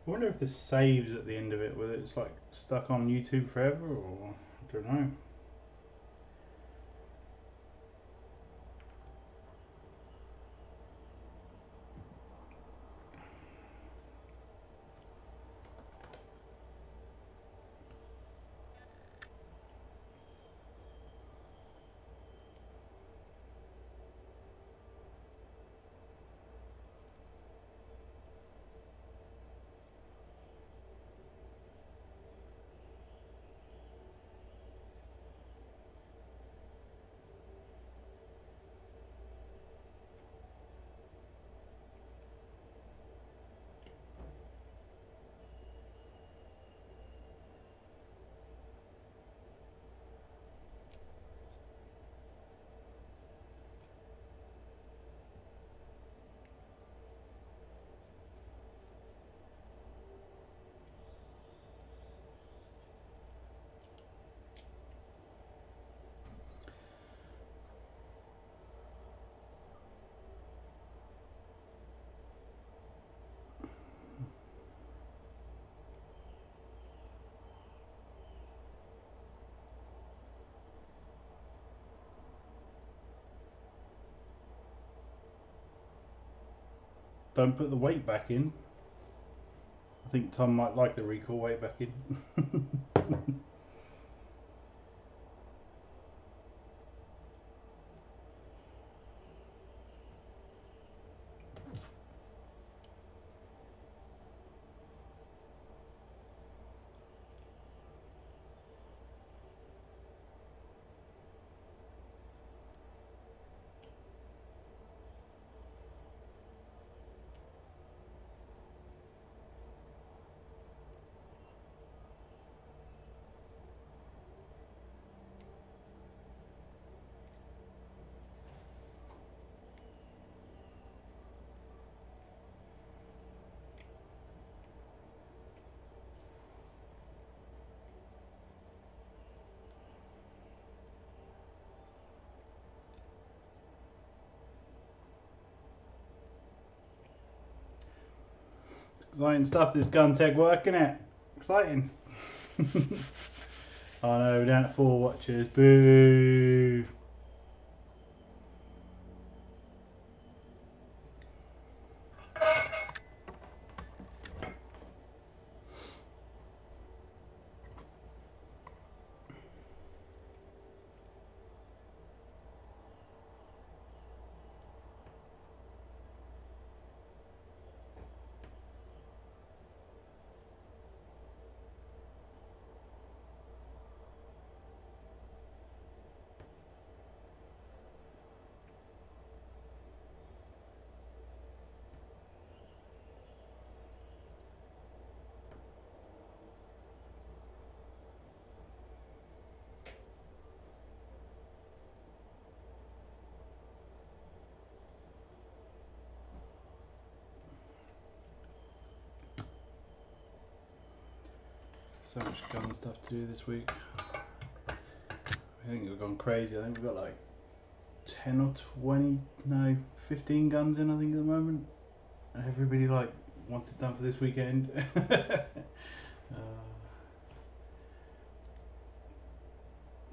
[SPEAKER 1] I wonder if this saves at the end of it, whether it's like stuck on YouTube forever, or I don't know. Don't put the weight back in. I think Tom might like the recoil weight back in. Exciting stuff, this gun tech work, innit? Exciting. Oh no, we're down at 4 watches. Boo! So much gun stuff to do this week. I think we've gone crazy. I think we've got like 10 or 20, no, 15 guns in, I think, at the moment. And everybody like wants it done for this weekend.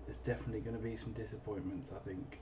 [SPEAKER 1] There's definitely going to be some disappointments, I think.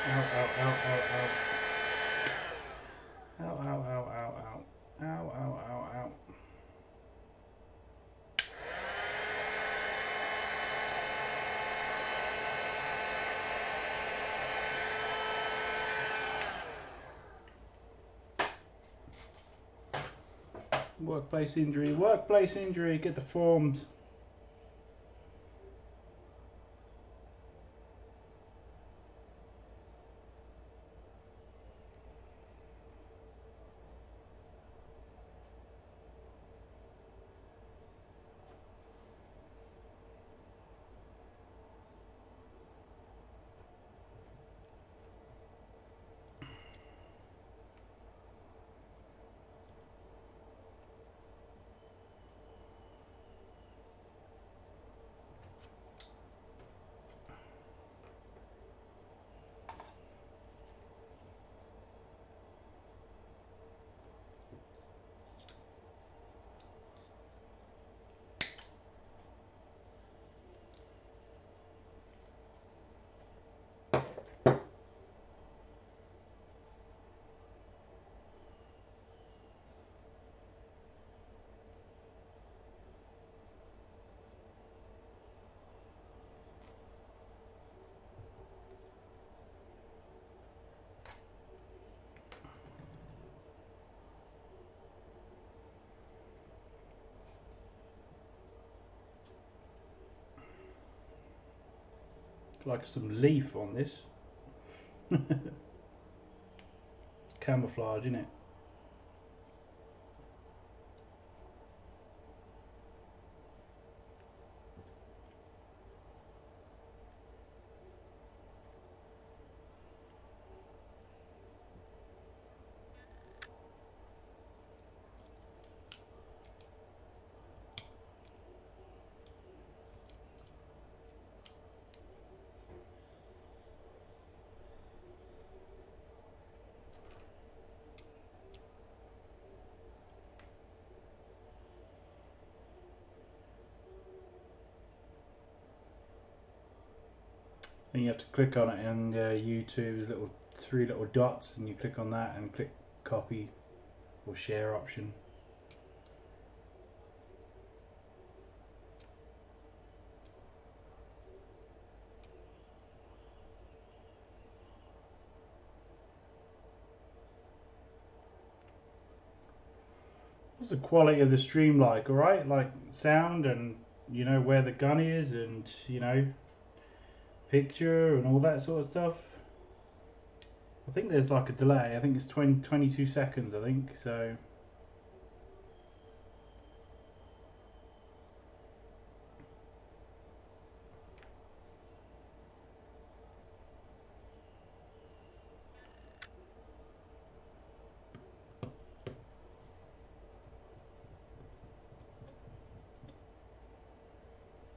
[SPEAKER 1] Ow, ow, ow, ow, ow. Ow, ow, ow, ow, ow. Ow, ow, ow, ow. Workplace injury, get deformed. like some leaf on this. Camouflage, isn't it? Then you have to click on it, and YouTube's little 3 little dots, and you click on that and click copy or share option. What's the quality of the stream like? Alright, like sound and you know where the gun is, and you know picture and all that sort of stuff. I think there's like a delay. I think it's 22 seconds, I think, so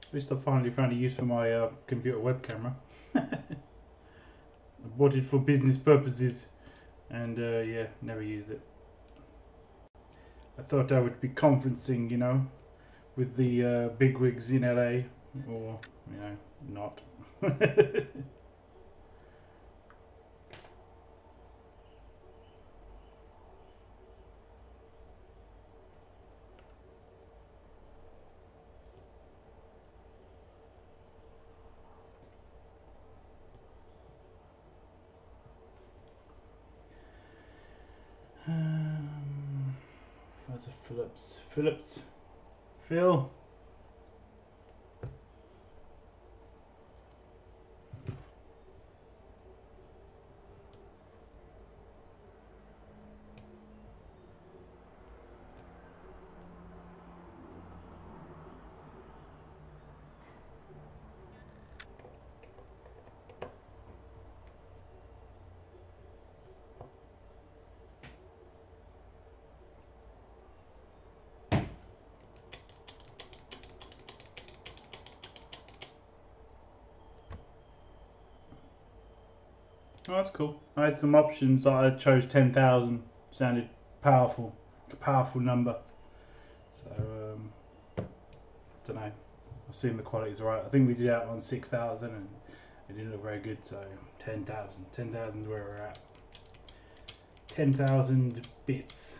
[SPEAKER 1] at least I finally found a use for my computer web camera. I bought it for business purposes, and yeah, never used it. I thought I would be conferencing, you know, with the bigwigs in LA, or you know, not. Where's a Phillips? Phillips? Phil? Oh, that's cool. I had some options. I chose 10,000. Sounded powerful. A powerful number. So, don't know. I assume the quality's alright. I think we did out on 6,000 and it didn't look very good. So, 10,000. 10,000 is where we're at. 10,000 bits.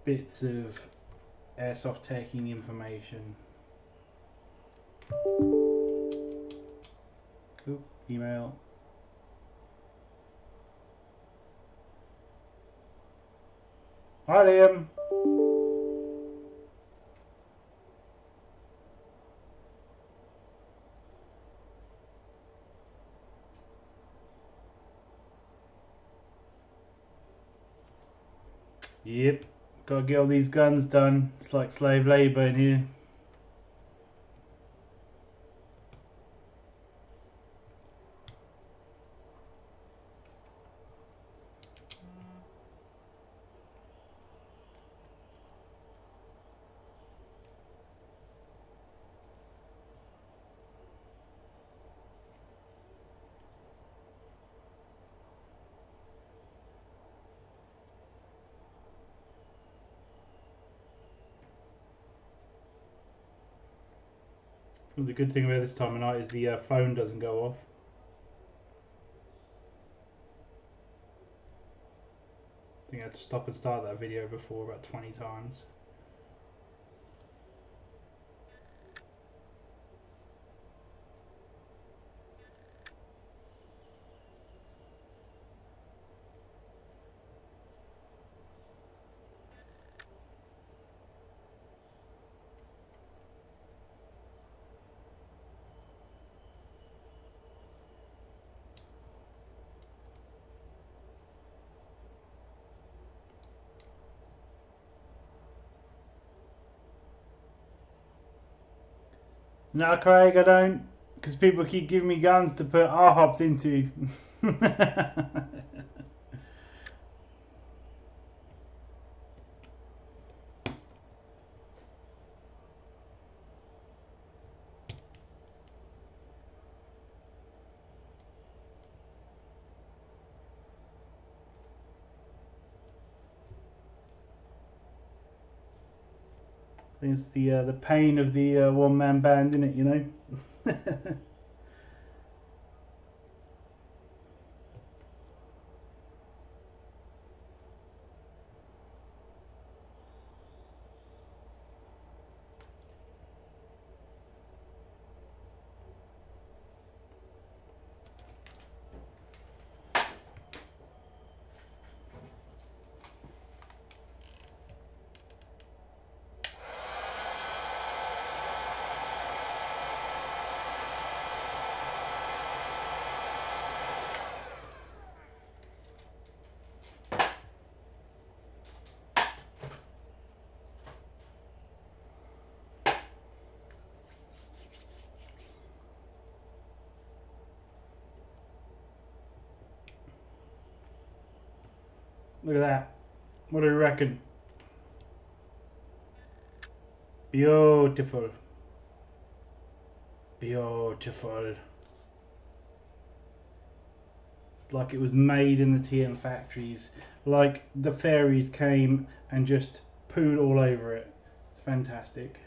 [SPEAKER 1] Bits of airsoft taking information. Oop, email. Hi Liam. Yep, gotta get all these guns done. It's like slave labour in here. The good thing about this time of night is the phone doesn't go off. I think I had to stop and start that video before about 20 times. No, Craig, I don't. Because people keep giving me guns to put R-hops into. It's the pain of the one-man band, isn't it, you know? Look at that. What do you reckon? Beautiful. Beautiful. Like it was made in the TM factories. Like the fairies came and just pooed all over it. It's fantastic.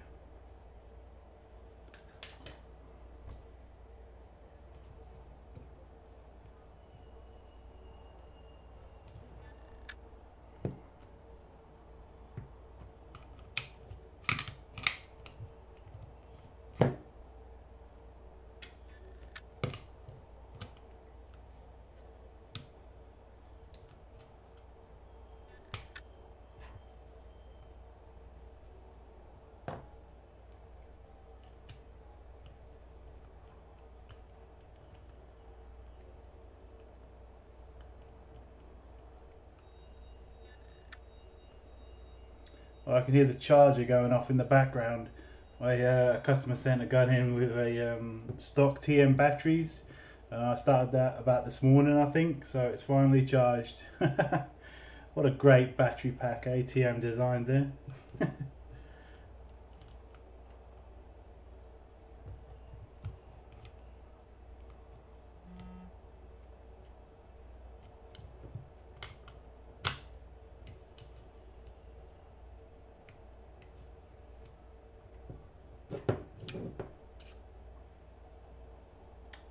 [SPEAKER 1] Well, I can hear the charger going off in the background. A customer sent a gun in with a stock TM batteries, and I started that about this morning, I think. So it's finally charged. What a great battery pack ATM designed there.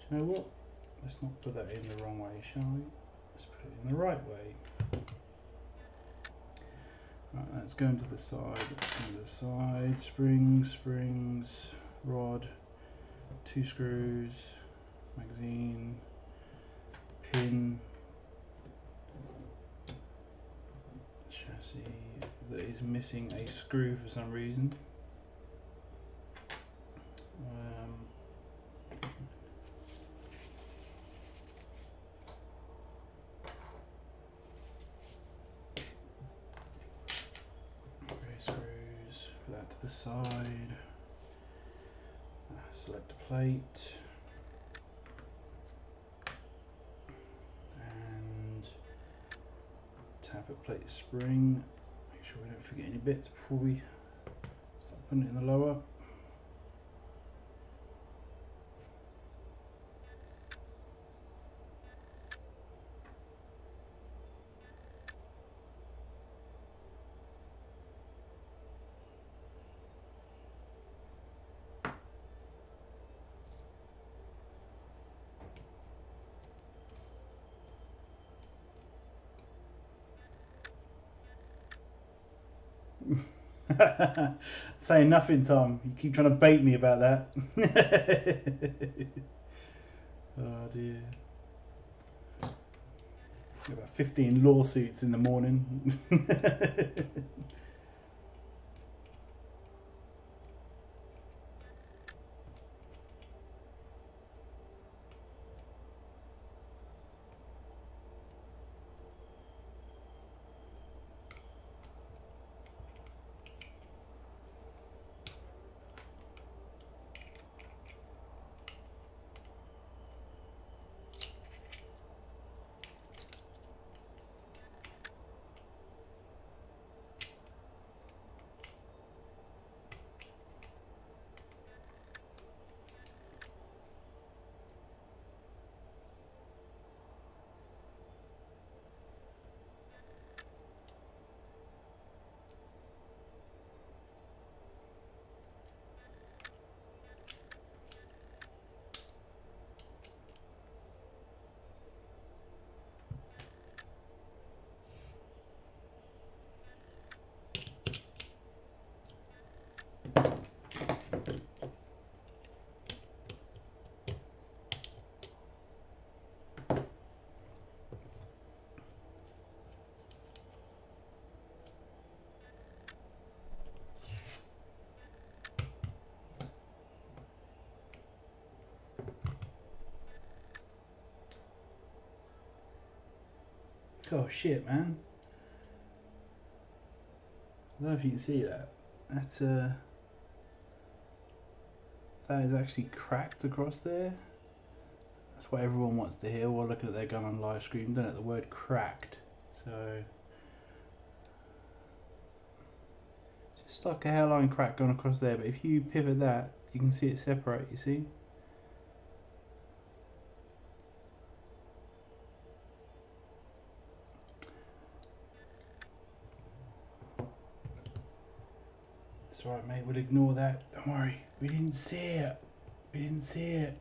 [SPEAKER 1] Do you know what? Let's not put that in the wrong way, shall we? Let's put it in the right way. Right, let's go into the side. Let's go to the side. Springs, rod, 2 screws, magazine, pin, chassis that is missing a screw for some reason. Screws, put that to the side, select a plate, and tap a plate spring, make sure we don't forget any bits before we start putting it in the lower. Saying nothing, Tom. You keep trying to bait me about that. Oh dear. Got about 15 lawsuits in the morning. Oh shit, man. I don't know if you can see that. That's that is actually cracked across there. That's what everyone wants to hear while looking at their gun on live stream, don't it? The word cracked. So just like a hairline crack going across there, but if you pivot that, you can see it separate, you see? It's alright, mate, we'll ignore that. Don't worry. We didn't see it. We didn't see it.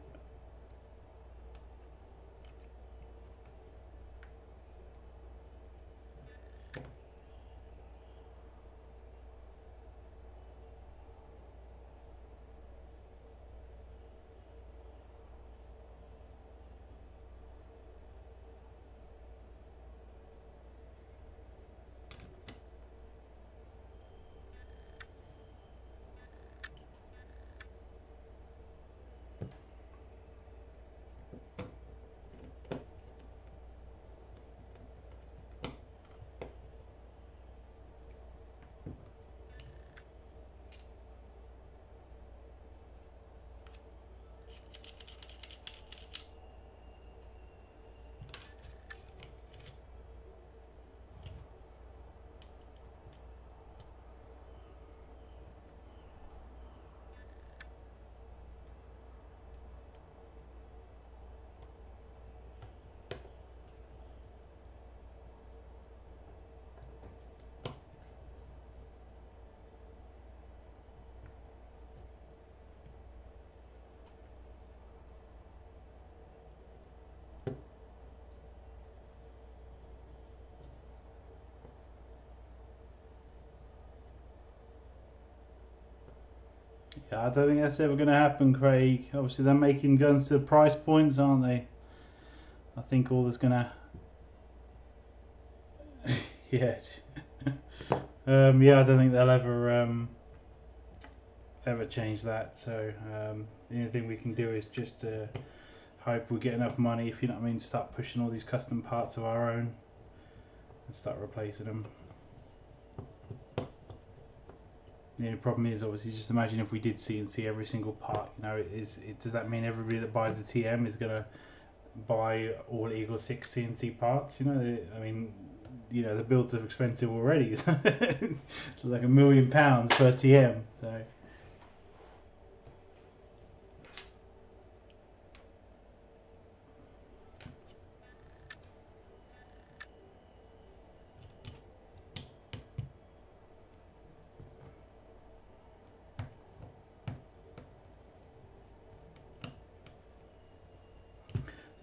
[SPEAKER 1] Yeah, I don't think that's ever going to happen, Craig. Obviously, they're making guns to price points, aren't they? I think all that's going to... yeah. Yeah, I don't think they'll ever change that. So the only thing we can do is just hope we get enough money, if you know what I mean, to start pushing all these custom parts of our own and start replacing them. The only problem is, obviously, just imagine if we did CNC every single part. You know, does that mean everybody that buys the TM is going to buy all Eagle6 CNC parts? You know, I mean, you know, the builds are expensive already. It's like £1 million per TM. So.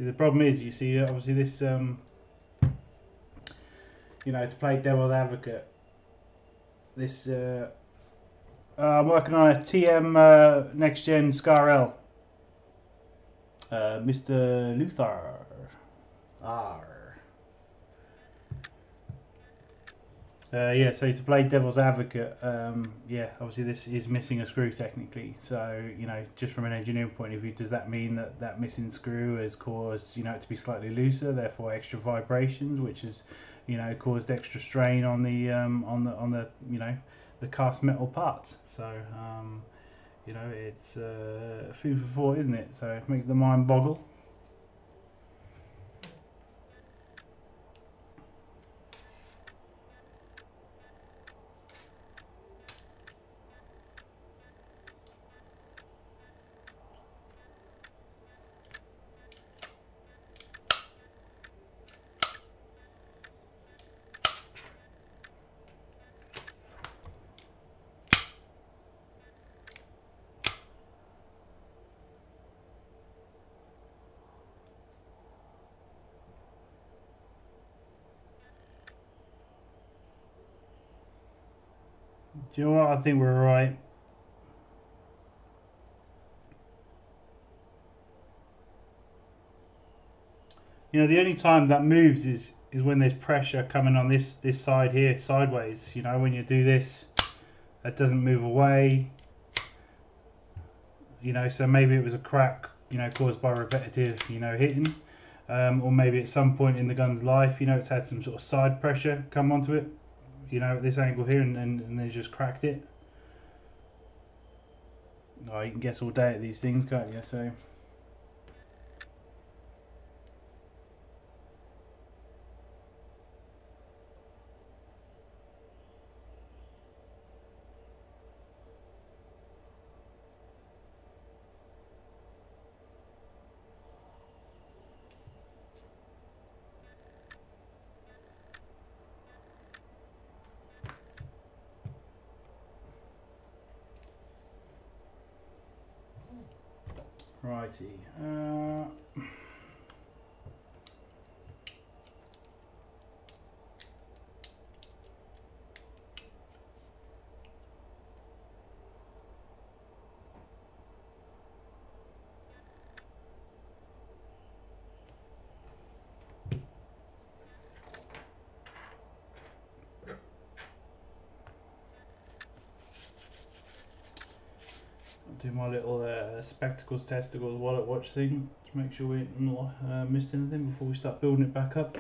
[SPEAKER 1] The problem is, you see, obviously this, you know, to play devil's advocate, this, I'm working on a TM next gen Scar L, Mr. Luther, yeah, so to play devil's advocate, yeah, obviously this is missing a screw technically. So, you know, just from an engineering point of view, does that mean that that missing screw has caused, you know, it to be slightly looser, therefore extra vibrations, which has, you know, caused extra strain on the you know, the cast metal parts. So, you know, it's food for thought, isn't it? So it makes the mind boggle. Do you know what? I think we're right. You know, the only time that moves is when there's pressure coming on this side here, sideways. You know, when you do this, that doesn't move away. You know, so maybe it was a crack, you know, caused by repetitive, you know, hitting. or maybe at some point in the gun's life, you know, it's had some sort of side pressure come onto it, you know, at this angle here, and they just cracked it. Oh, you can guess all day at these things, can't you? So. Righty. Do my little spectacles, testicles, wallet watch thing to make sure we not missed anything before we start building it back up.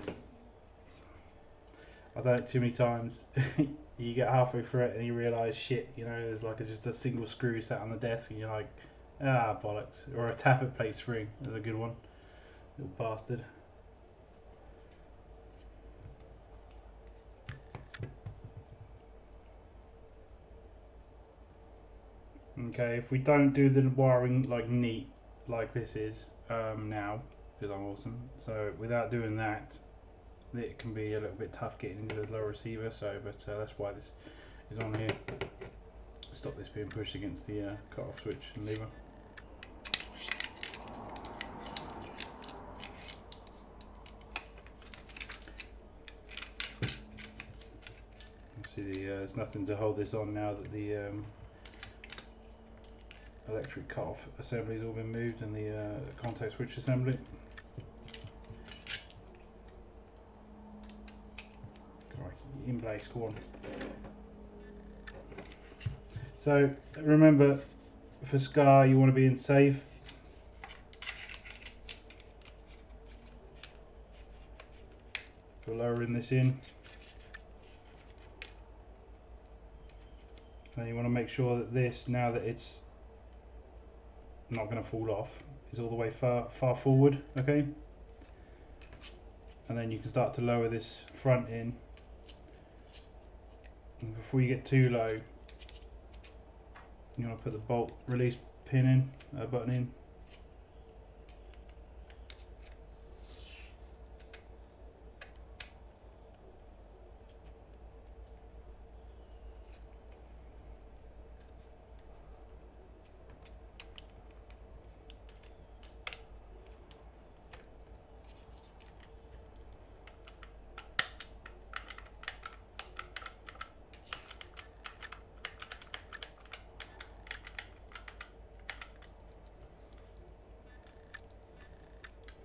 [SPEAKER 1] I've done it too many times. You get halfway through it and you realise, shit, you know, there's like just a single screw sat on the desk, and you're like, ah, bollocks. Or a tappet plate spring is a good one. Little bastard. Okay, if we don't do the wiring like neat, like this is now, because I'm awesome, so without doing that, it can be a little bit tough getting into this lower receiver. So, but that's why this is on here. Stop this being pushed against the cut-off switch and lever. See, there's nothing to hold this on now that the electric cut-off assembly has all been moved, and the contact switch assembly. In place, go on. So remember, for SCAR you want to be in safe. We're lowering this in, and you want to make sure that this, now that it's not going to fall off, is all the way far forward, okay? And then you can start to lower this front in. And before you get too low, you want to put the bolt release pin in, button in.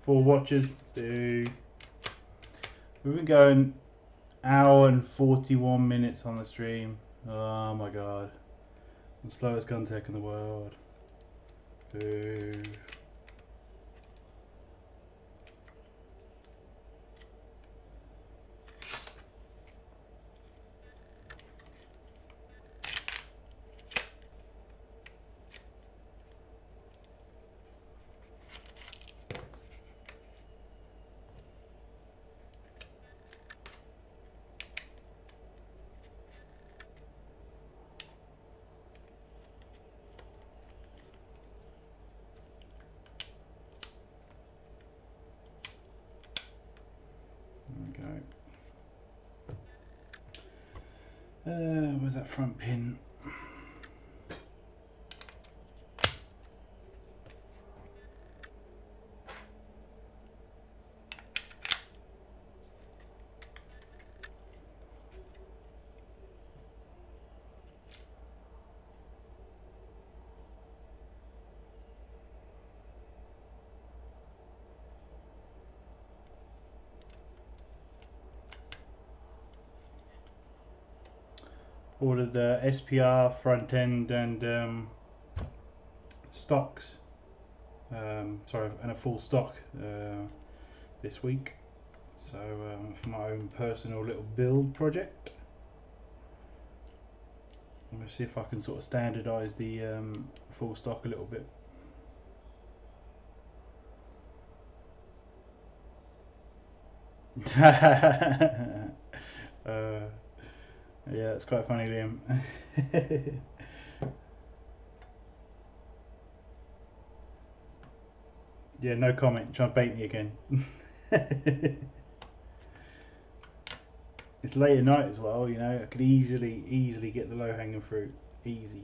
[SPEAKER 1] For watchers, we've been going hour and 41 minutes on the stream. Oh my god, the slowest gun tech in the world. Boo. Where's that front pin? Ordered the SPR front end and stocks. Sorry, and a full stock. The this week. So for my own personal little build project, I'm going to see if I can sort of standardise the full stock a little bit. Yeah, it's quite funny, Liam. Yeah, no comment. Trying to bait me again. It's late at night as well, you know. I could easily get the low hanging fruit. Easy.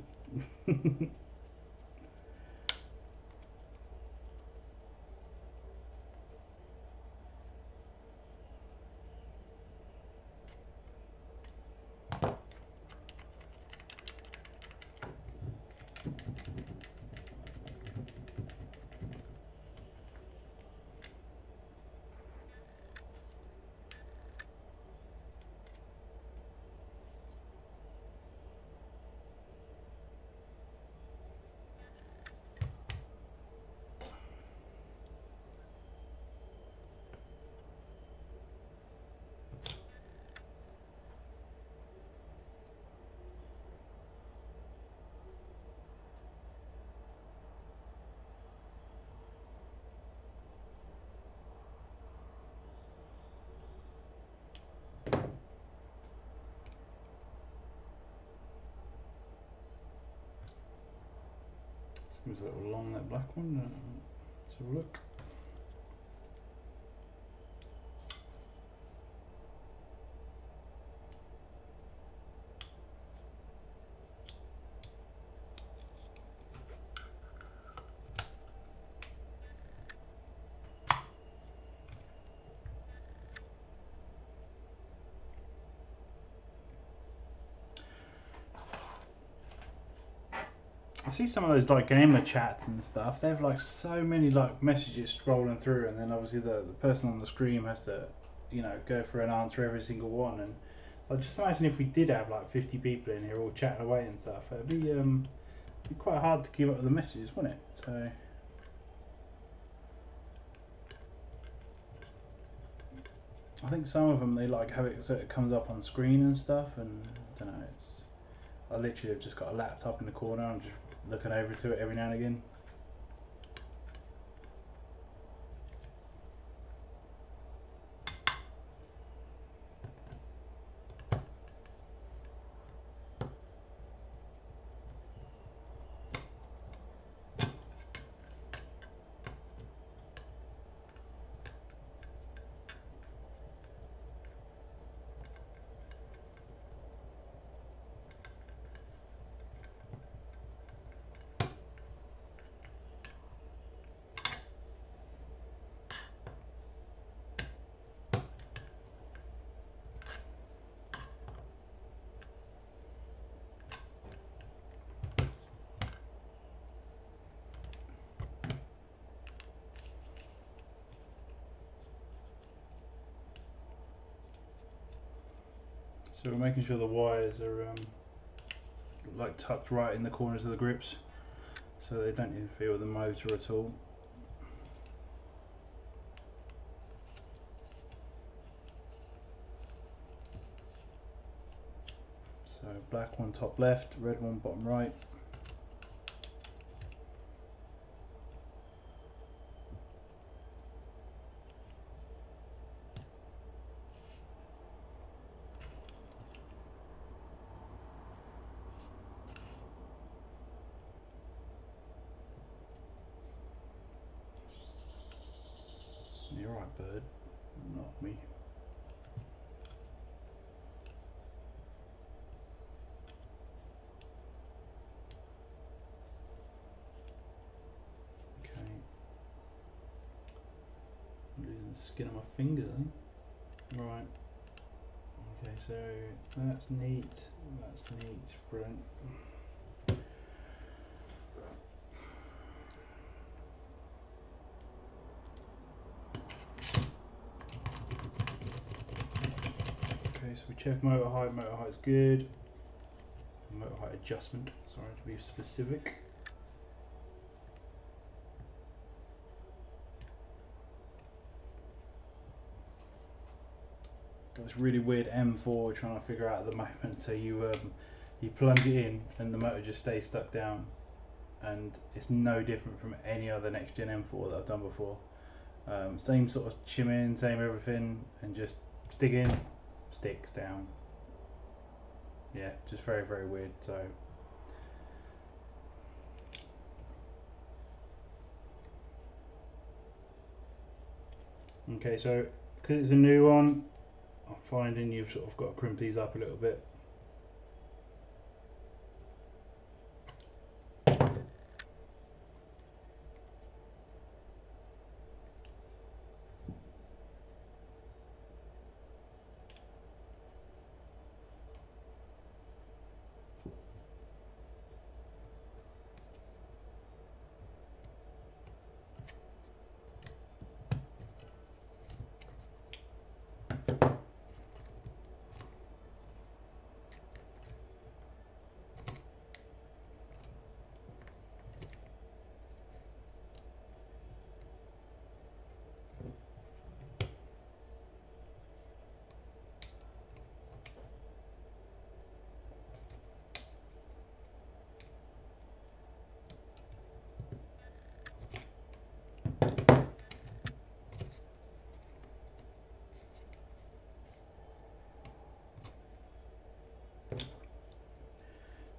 [SPEAKER 1] Seems a little long, that black one. Let's have a look. I see some of those like gamer chats and stuff. They have like so many like messages scrolling through, and then obviously the person on the screen has to, you know, go through and answer every single one. And I just imagine if we did have like 50 people in here all chatting away and stuff, it'd be quite hard to keep up with the messages, wouldn't it? So I think some of them they like have it so it comes up on screen and stuff, and I don't know. I literally have just got a laptop in the corner. I'm just looking over to it every now and again. So we're making sure the wires are like tucked right in the corners of the grips, so they don't interfere with the motor at all. So black one top left, red one bottom right. You're right, bird. Not me. Okay. I'm losing the skin on my finger then. Right. Okay, so that's neat. That's neat. Brilliant. Okay, so we check motor height. Motor height is good. Motor height adjustment. Sorry to be specific. got this really weird M4 trying to figure out at the moment. So you plunge it in and the motor just stays stuck down, and it's no different from any other next gen M4 that I've done before. Same sort of chim in, same everything, and just stick in, sticks down. Yeah, just very, very weird. So okay, so because it's a new one, I'm finding you've sort of got to crimp these up a little bit.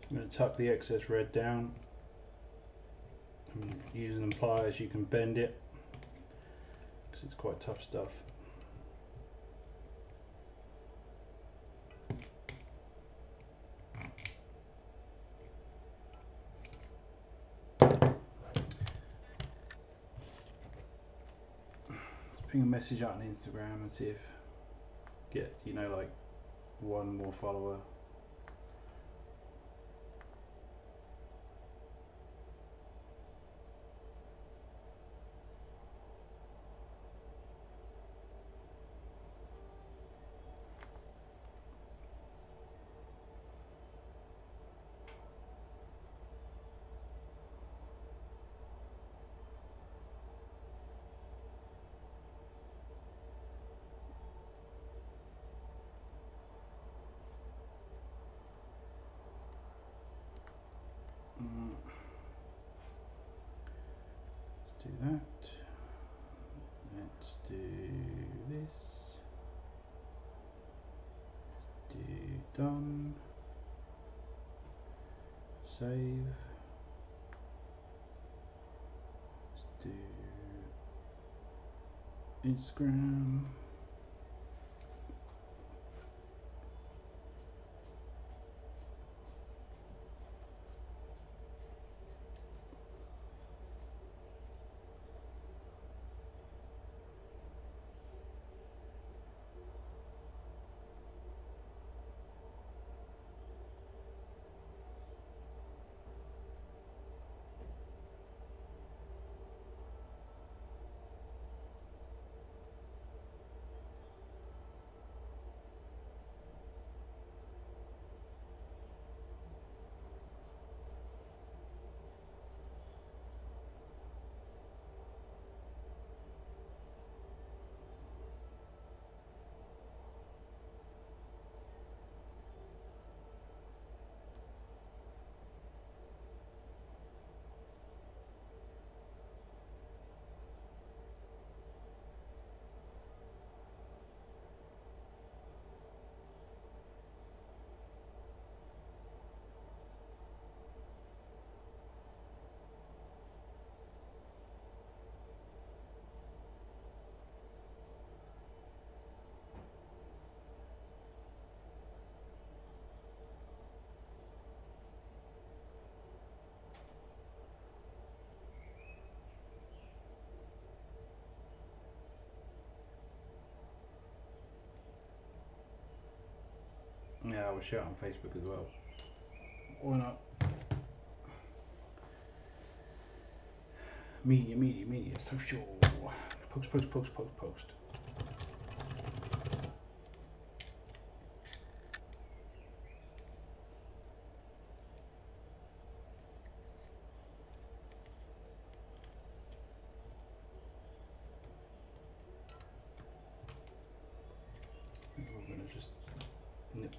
[SPEAKER 1] I'm going to tuck the excess red down. And using the pliers you can bend it because it's quite tough stuff. Let's ping a message out on Instagram and see if get, you know, like one more follower. Let's do that. Let's do this. Let's do done. Save. Let's do Instagram. Yeah, I will share it on Facebook as well. Why not? Media, social. Post. We're going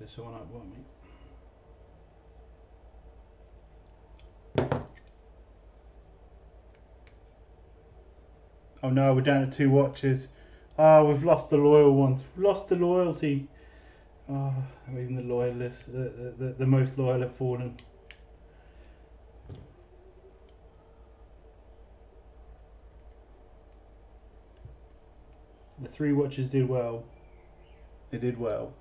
[SPEAKER 1] this one up, won't we? Oh no, we're down to 2 watches. Ah, oh, we've lost the loyal ones. We've lost the loyalty. Oh, even the loyalists, the most loyal have fallen. The 3 watches did well. They did well.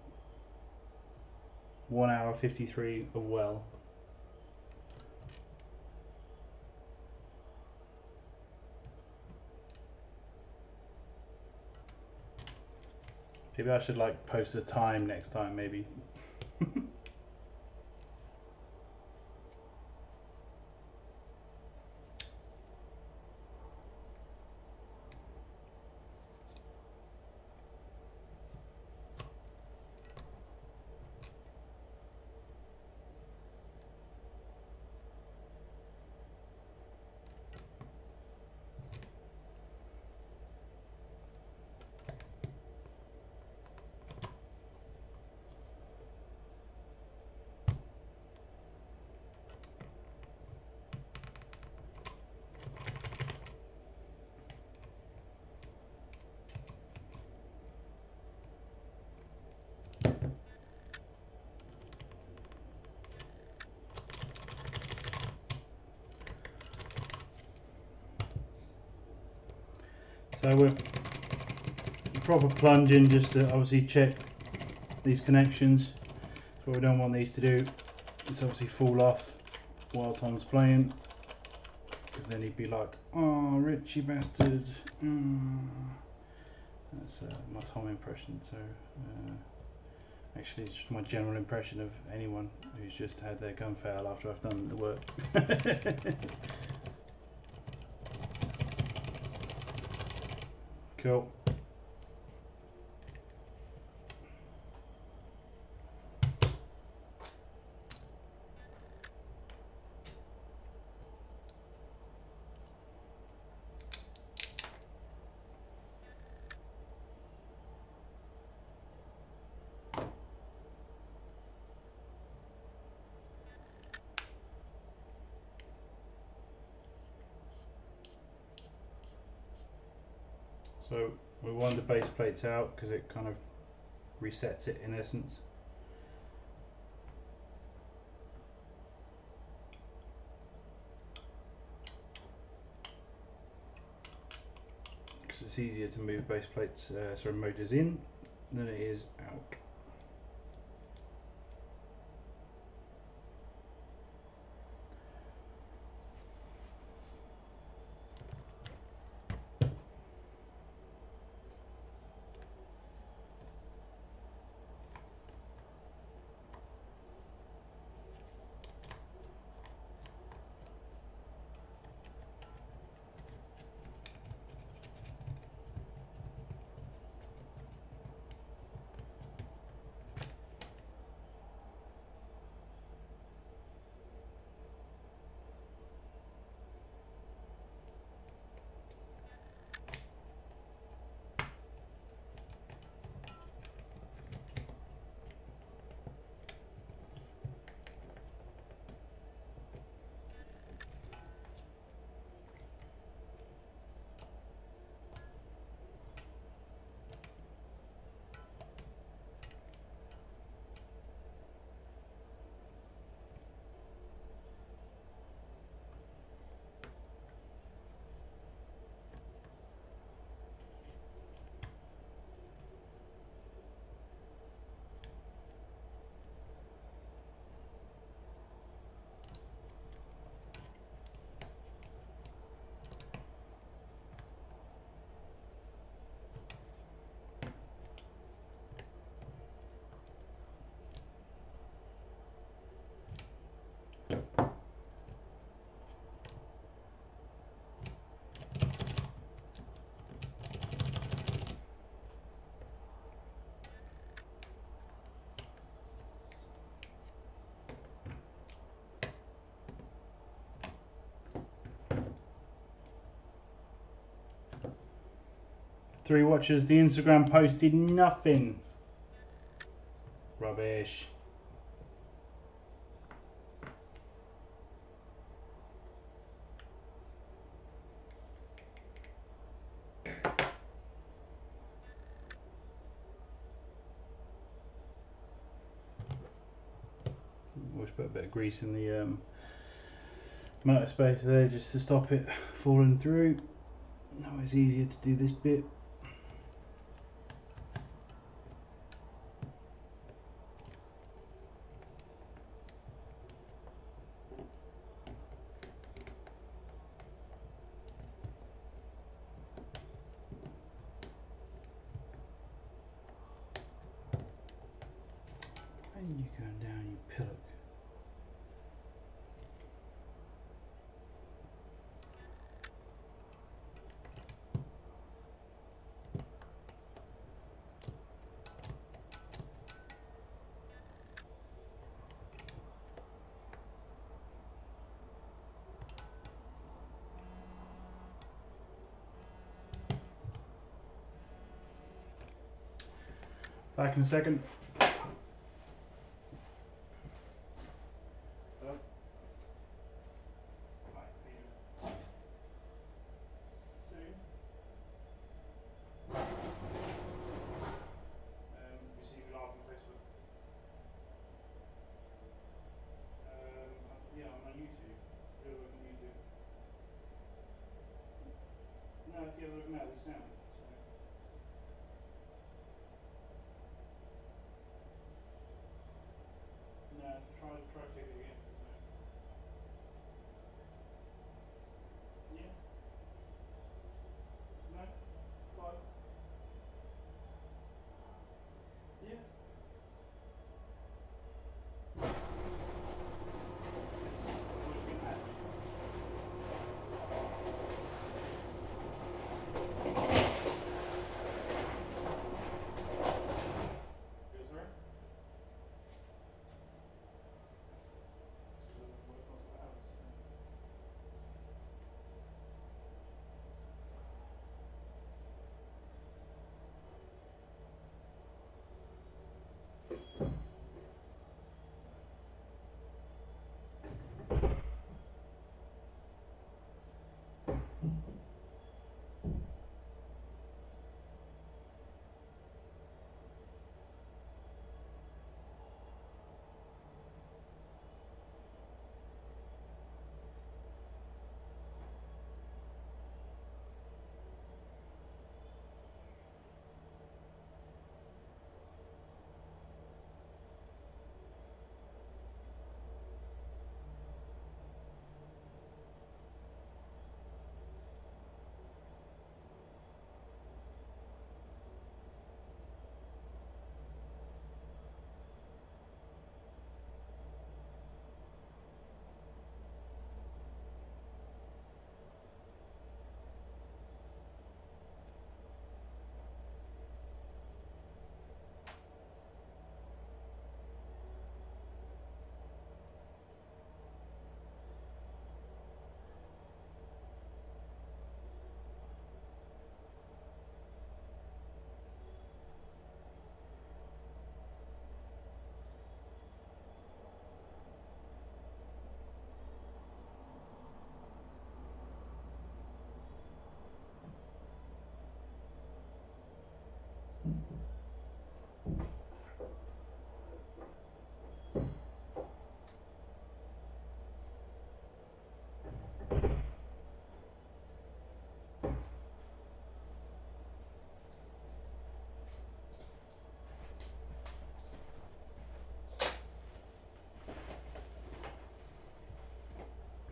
[SPEAKER 1] 1 hour 53 of well. Maybe I should like post a time next time, maybe. So we're proper plunging just to obviously check these connections. So what we don't want these to do is obviously fall off while Tom's playing, because then he'd be like, "Oh, Richie bastard." That's my Tom impression. So actually it's just my general impression of anyone who's just had their gun fail after I've done the work. Cool. So we wind the base plates out because it kind of resets it in essence. Because it's easier to move base plates, motors in than it is out. Three watchers, the Instagram post did nothing. Rubbish. just put a bit of grease in the motor space there just to stop it falling through. Now it's easier to do this bit. And you're going down, you pillock. Back in a second. Yeah, I'm on YouTube. Real work on YouTube. No, if you have a look now, there's sound. So. No, try click it again. So. Yeah. No. 5. Yeah. Feels right? Work lots of hours.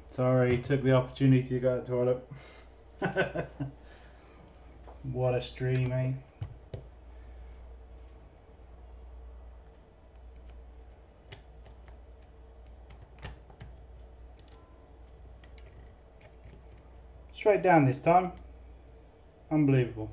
[SPEAKER 1] Sorry, took the opportunity to go to the toilet. What a stream, eh? Straight down this time. Unbelievable.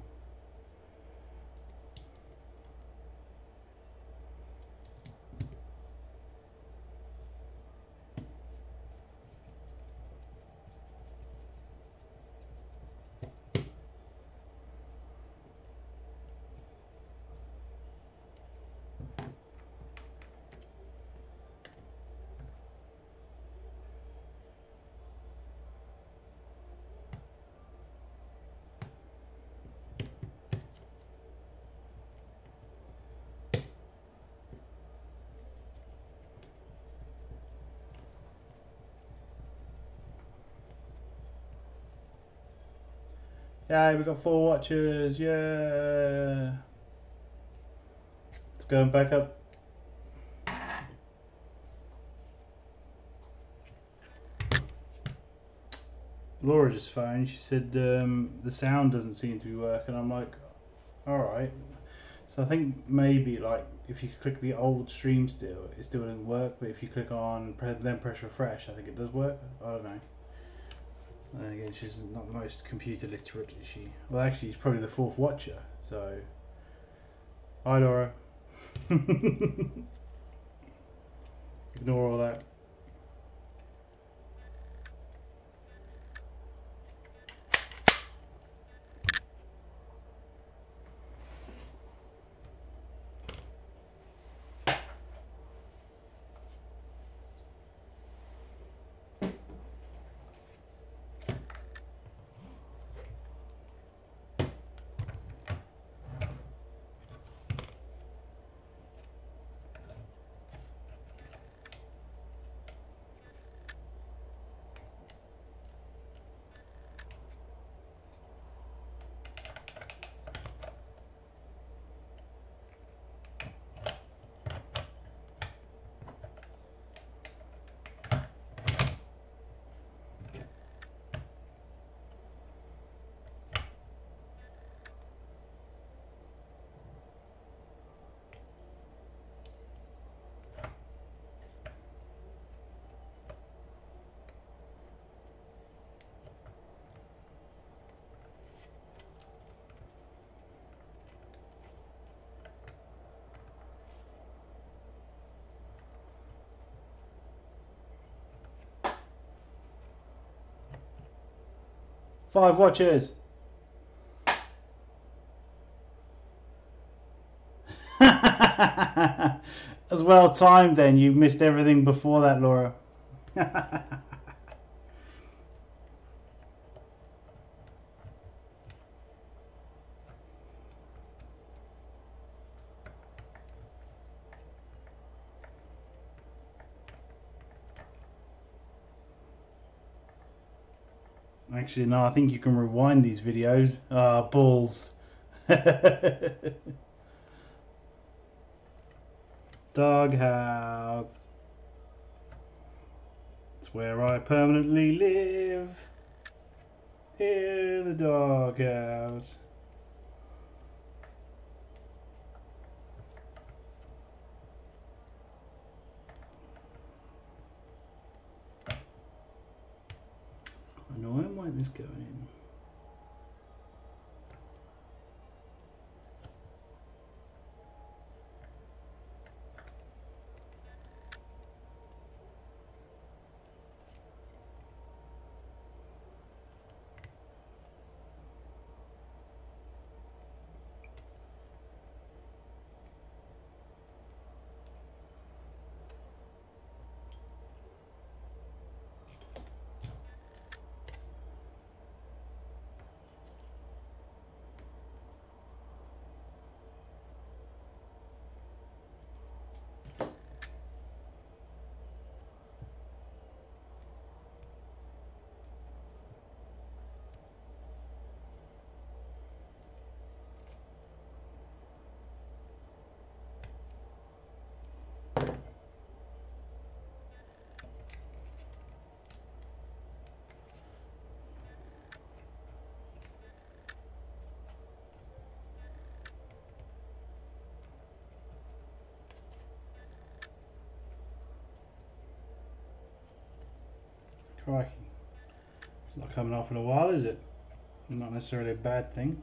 [SPEAKER 1] Yeah, we got 4 watchers. Yeah. Let's go back up. Laura just phoned. She said the sound doesn't seem to be working. I'm like, all right. So I think maybe like if you click the old stream still, it still didn't work. But if you click on then press refresh, I think it does work. I don't know. And again, she's not the most computer literate, is she? Well, actually, she's probably the 4th watcher. So, hi Laura. Ignore all that. Five watchers. As well timed then, you missed everything before that, Laura. Actually, no, I think you can rewind these videos. Ah, balls. Doghouse. It's where I permanently live. In the doghouse. It's quite annoying. Why isn't this going in? Crikey. It's not coming off in a while, is it? Not necessarily a bad thing.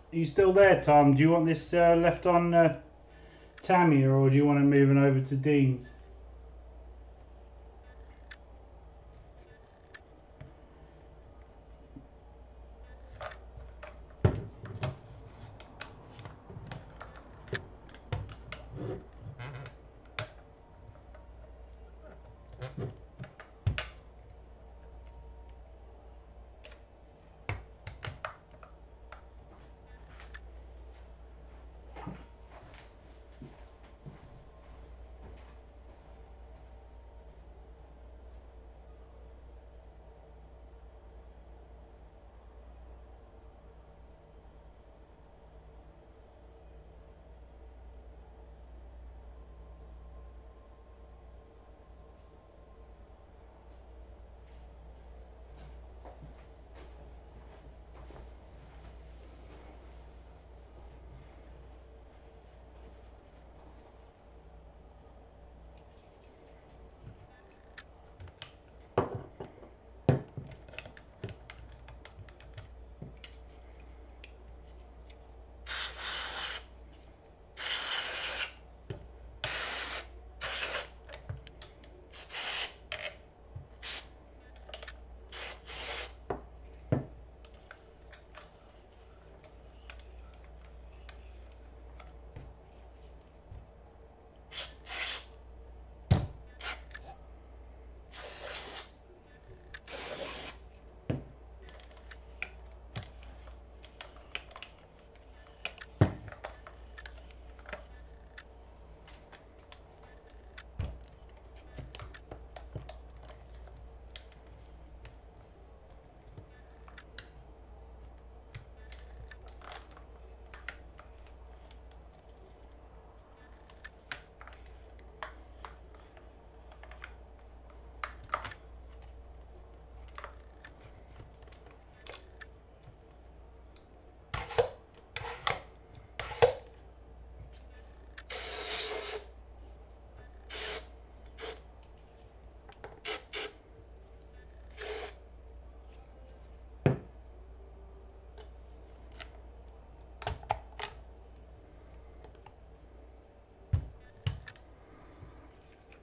[SPEAKER 1] Are you still there, Tom? Do you want this left on Tammy, or do you want it moving over to Dean's?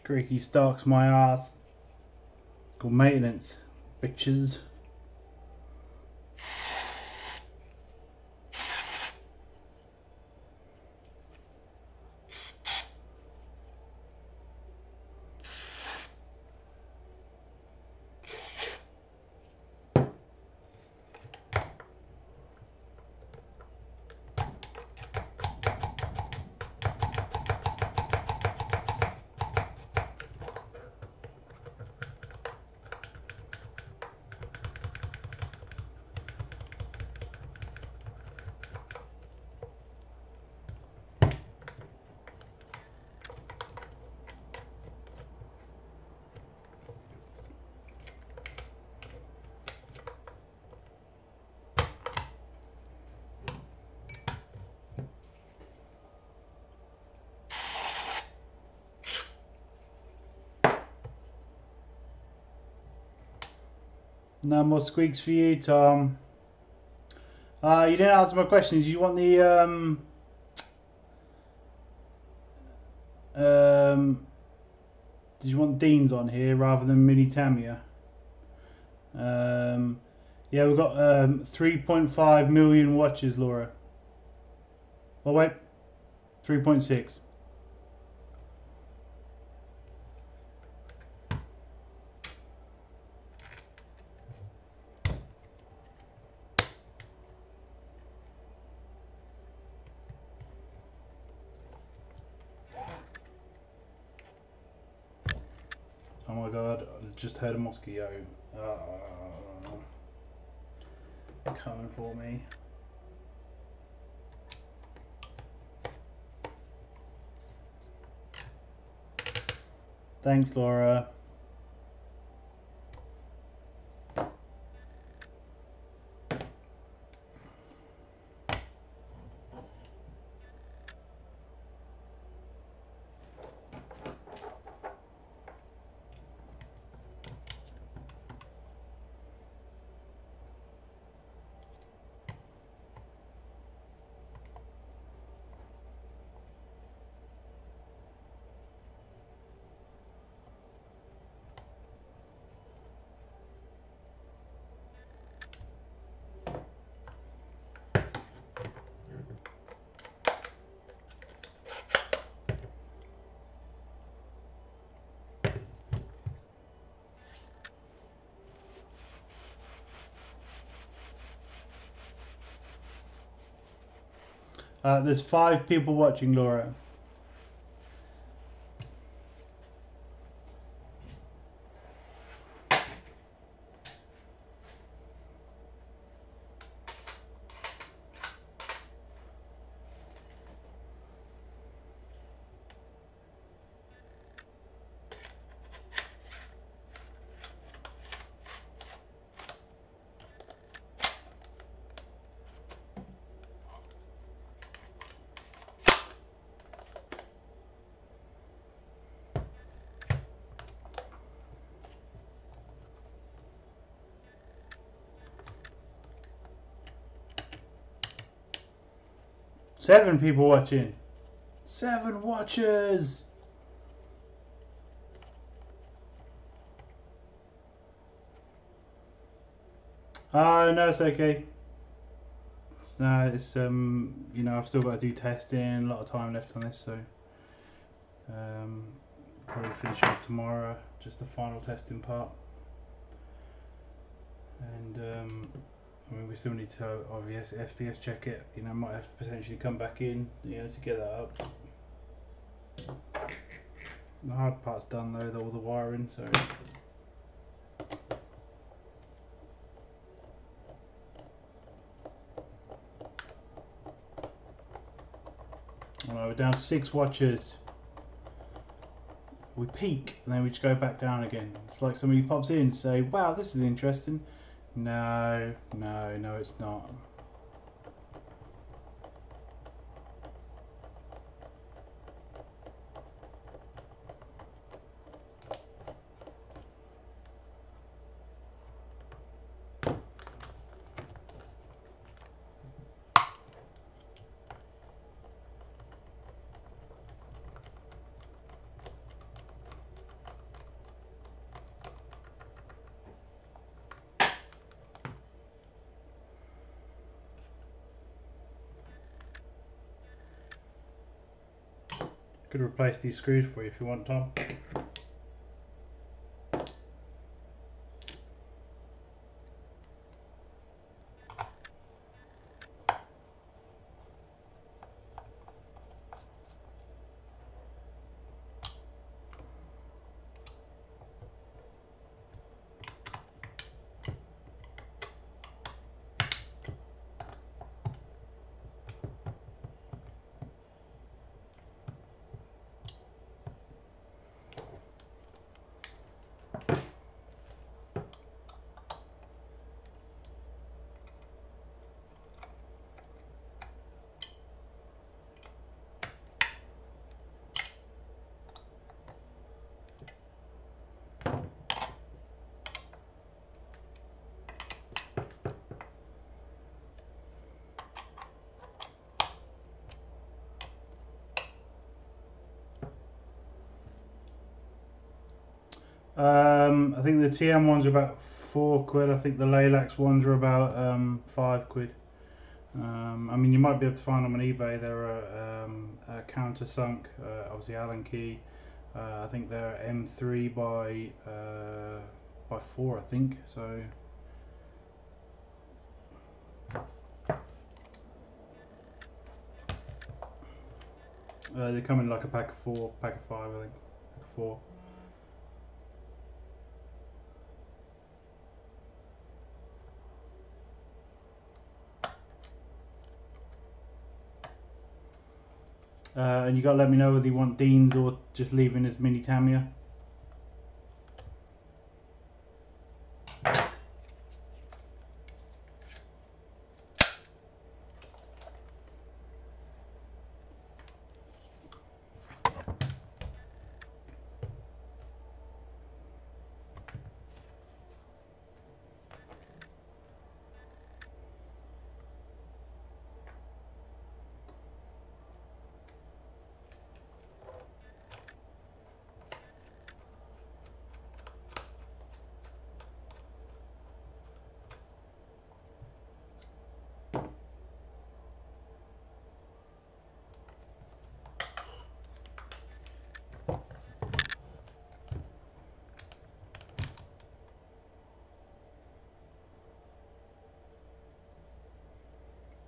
[SPEAKER 1] Creaky Starks my ass. Called maintenance, bitches. No more squeaks for you, Tom. You didn't answer my question. Do you want the did you want Dean's on here rather than Mini Tamiya? Yeah, we've got 3.5 million watches, Laura. Oh wait, 3.6. Oh my god, I just heard a mosquito. Coming for me. Thanks, Laura. There's 5 people watching, Laura. Seven people watching. 7 watchers. No, it's okay. It's you know, I've still got to do testing. A lot of time left on this, so probably finish off tomorrow. Just the final testing part, and I mean, we still need to obviously FPS check it. You know, might have to potentially come back in, you know, to get that up. The hard part's done though, all the wiring. So. Well, we're down to 6 watchers. We peak and then we just go back down again. It's like somebody pops in and say, wow, this is interesting. No, it's not. Could replace these screws for you if you want, Tom. I think the TM ones are about £4. I think the Laylax ones are about £5. I mean, you might be able to find them on eBay. They're countersunk, obviously Allen key. I think they're M3 by 4, I think. So they come in like a pack of 4, pack of 5, I think, pack of 4. And you got to let me know whether you want Deans or just leaving as mini Tamiya.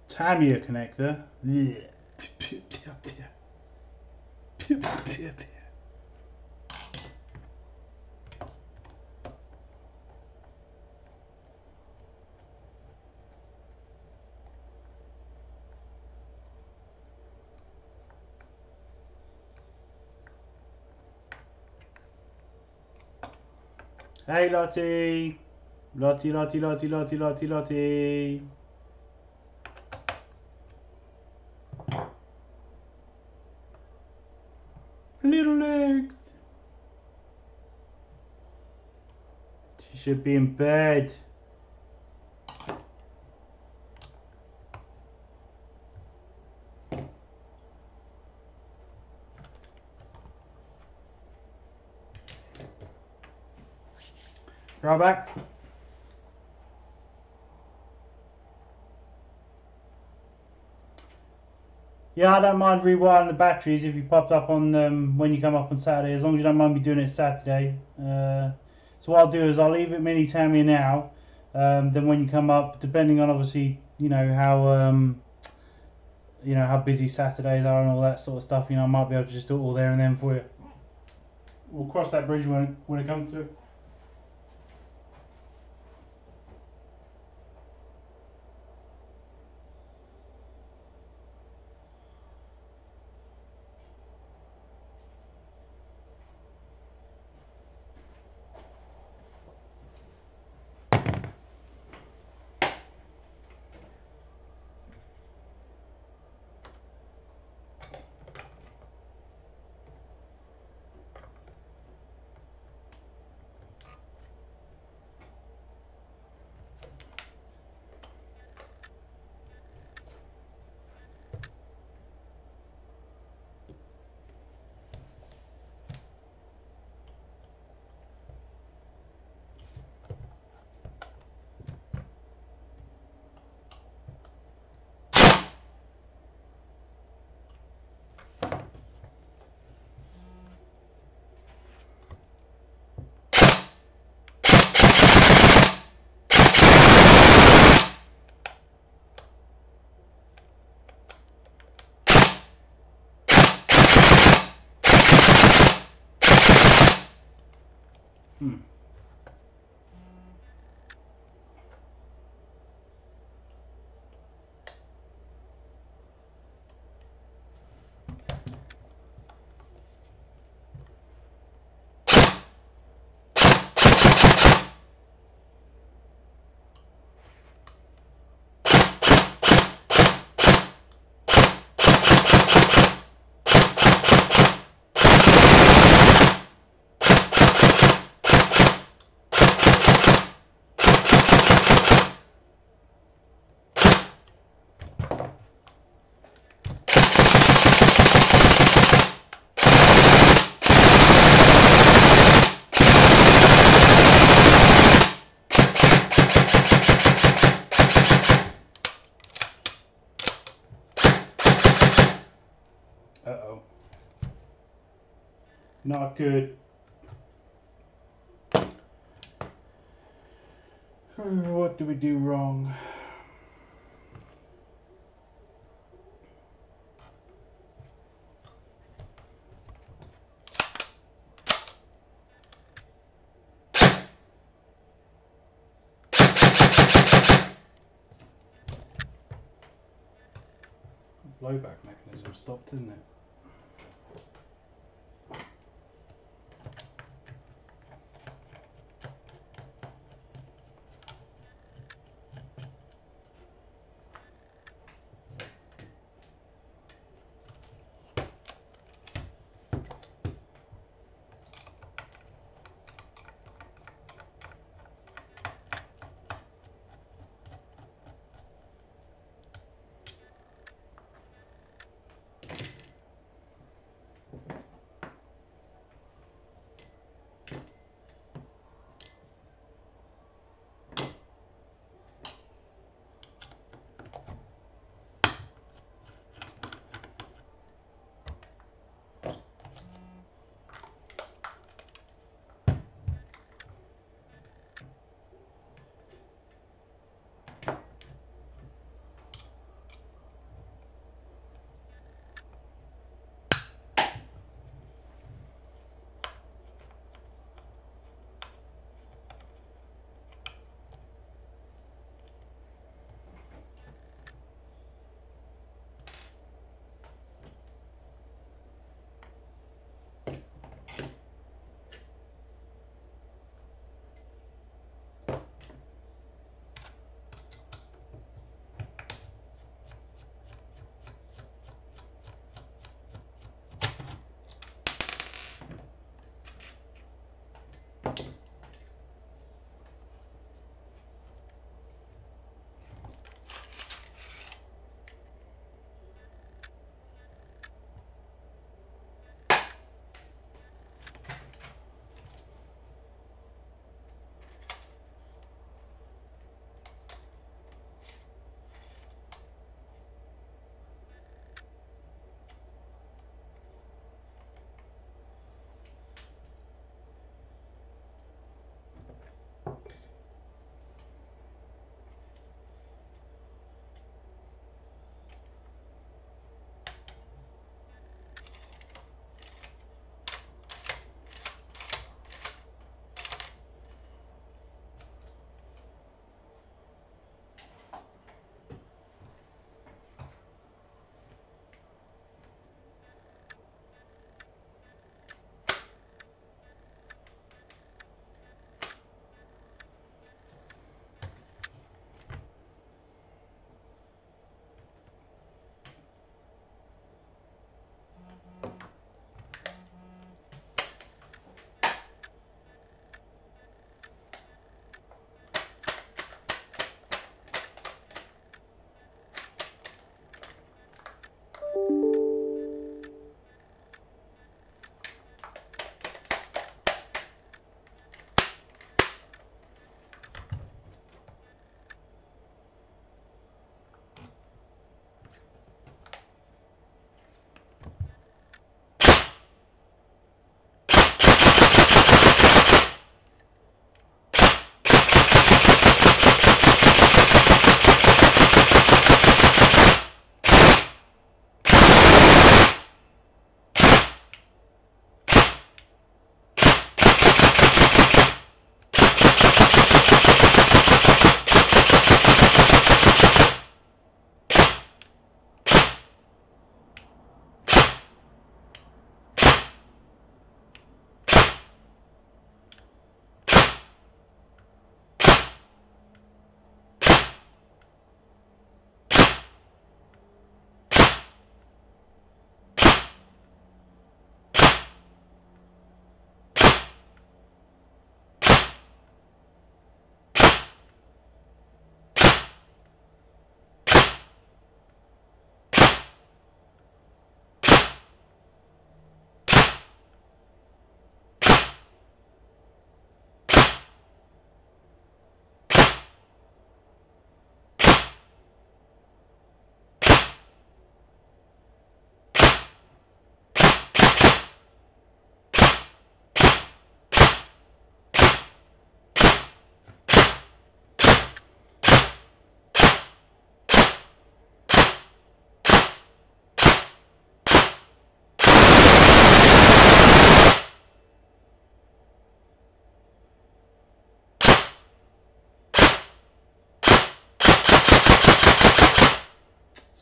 [SPEAKER 1] Tamiya connector. Hey Lottie! Lottie, Lottie, Lottie, Lottie, Lottie, Lottie! Little legs! She should be in bed. Right back. Yeah, I don't mind rewiring the batteries if you popped up on when you come up on Saturday, as long as you don't mind me doing it Saturday. So what I'll do is I'll leave it mini Tamiya now. Then when you come up, depending on obviously how busy Saturdays are and all that sort of stuff, I might be able to just do it all there and then for you. We'll cross that bridge when it comes to it. Hmm. Uh-oh. Not good. What do we do wrong? Blowback mechanism stopped, isn't it?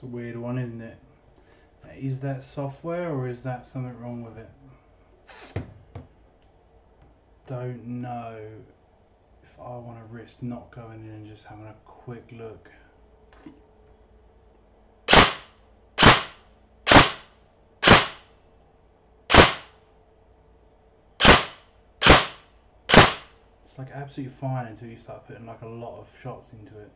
[SPEAKER 1] a weird one, isn't it? Is that software or is that something wrong with it? Don't know if I want to risk not going in and just having a quick look. It's like absolutely fine until you start putting like a lot of shots into it.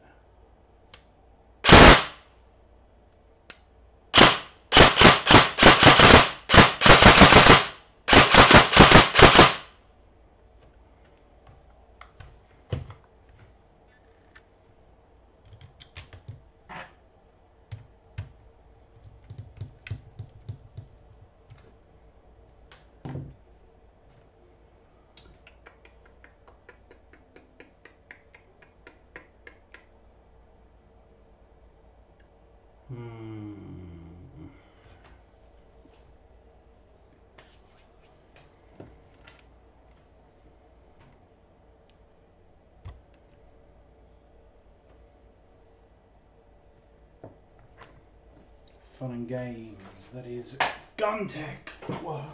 [SPEAKER 1] Fun and games, that is gun tech work.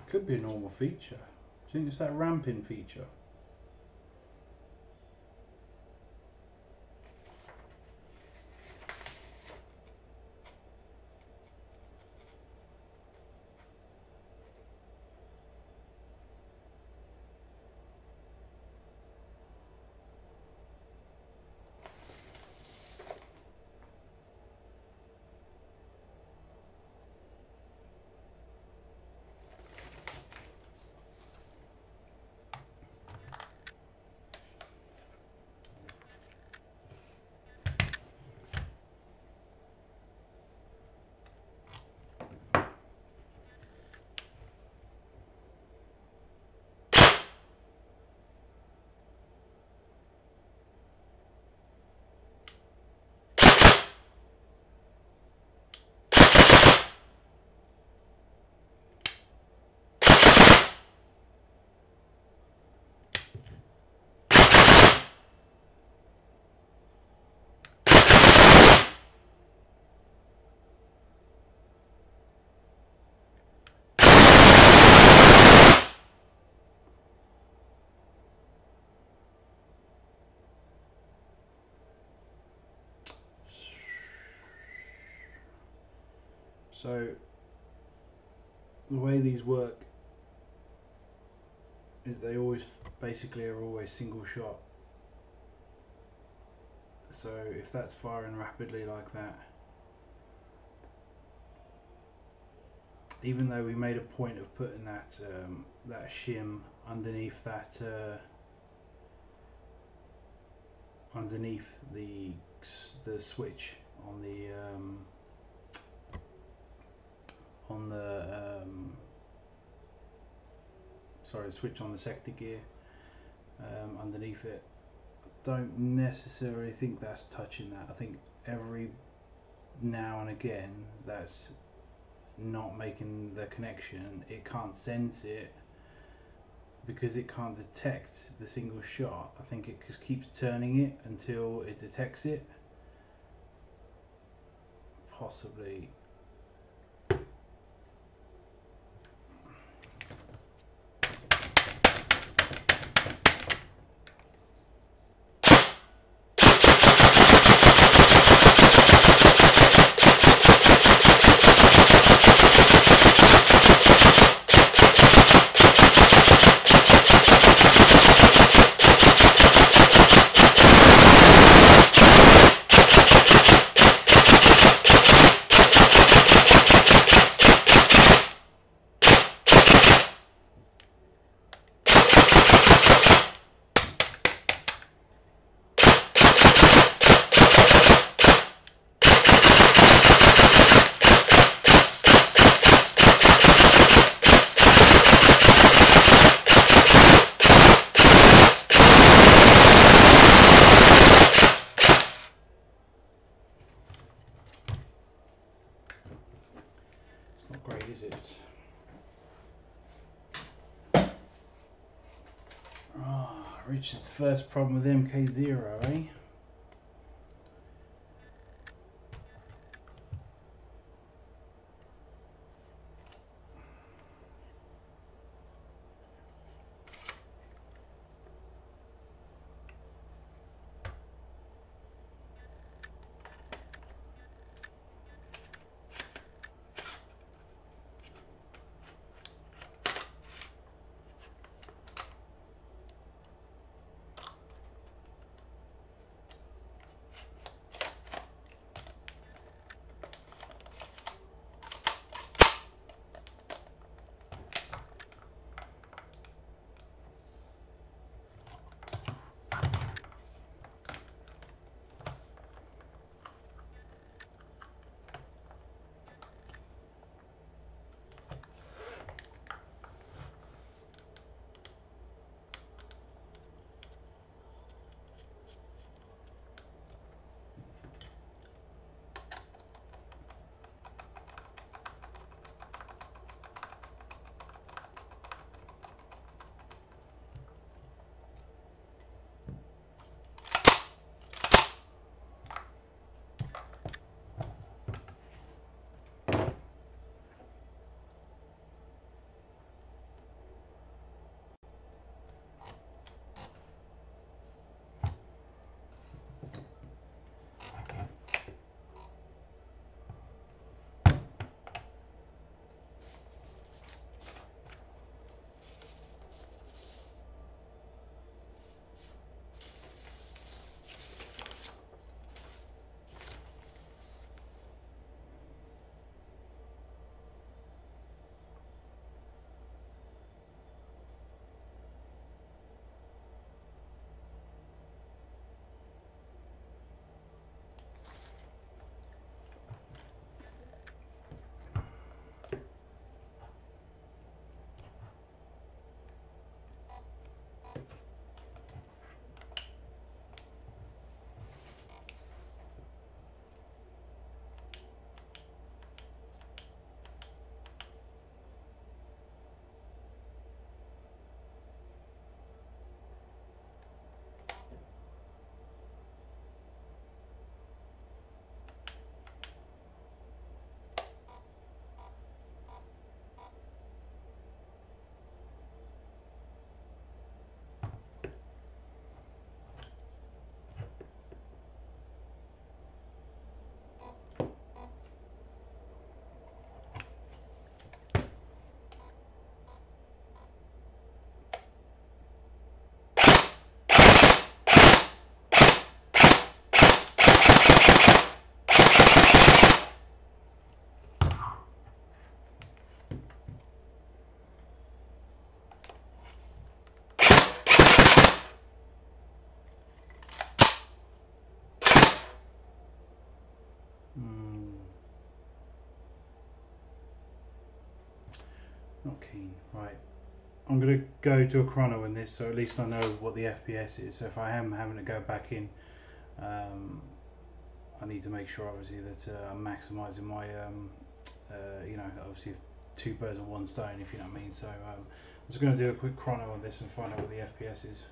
[SPEAKER 1] Could be a normal feature. Do you think it's that ramping feature? So the way these work is they always basically are always single shot. So if that's firing rapidly like that, even though we made a point of putting that that shim underneath that underneath the switch on the sorry, switch on the sector gear underneath it, don't necessarily think that's touching that. I think every now and again that's not making the connection. It can't sense it because it can't detect the single shot. I think it just keeps turning it until it detects it, possibly. Richard's first problem with MK0, eh? Not keen. Right. I'm going to go to a chrono in this, so at least I know what the FPS is. So if I am having to go back in, I need to make sure obviously that I'm maximising my, you know, obviously two birds with one stone, if you know what I mean. So I'm just going to do a quick chrono on this and find out what the FPS is.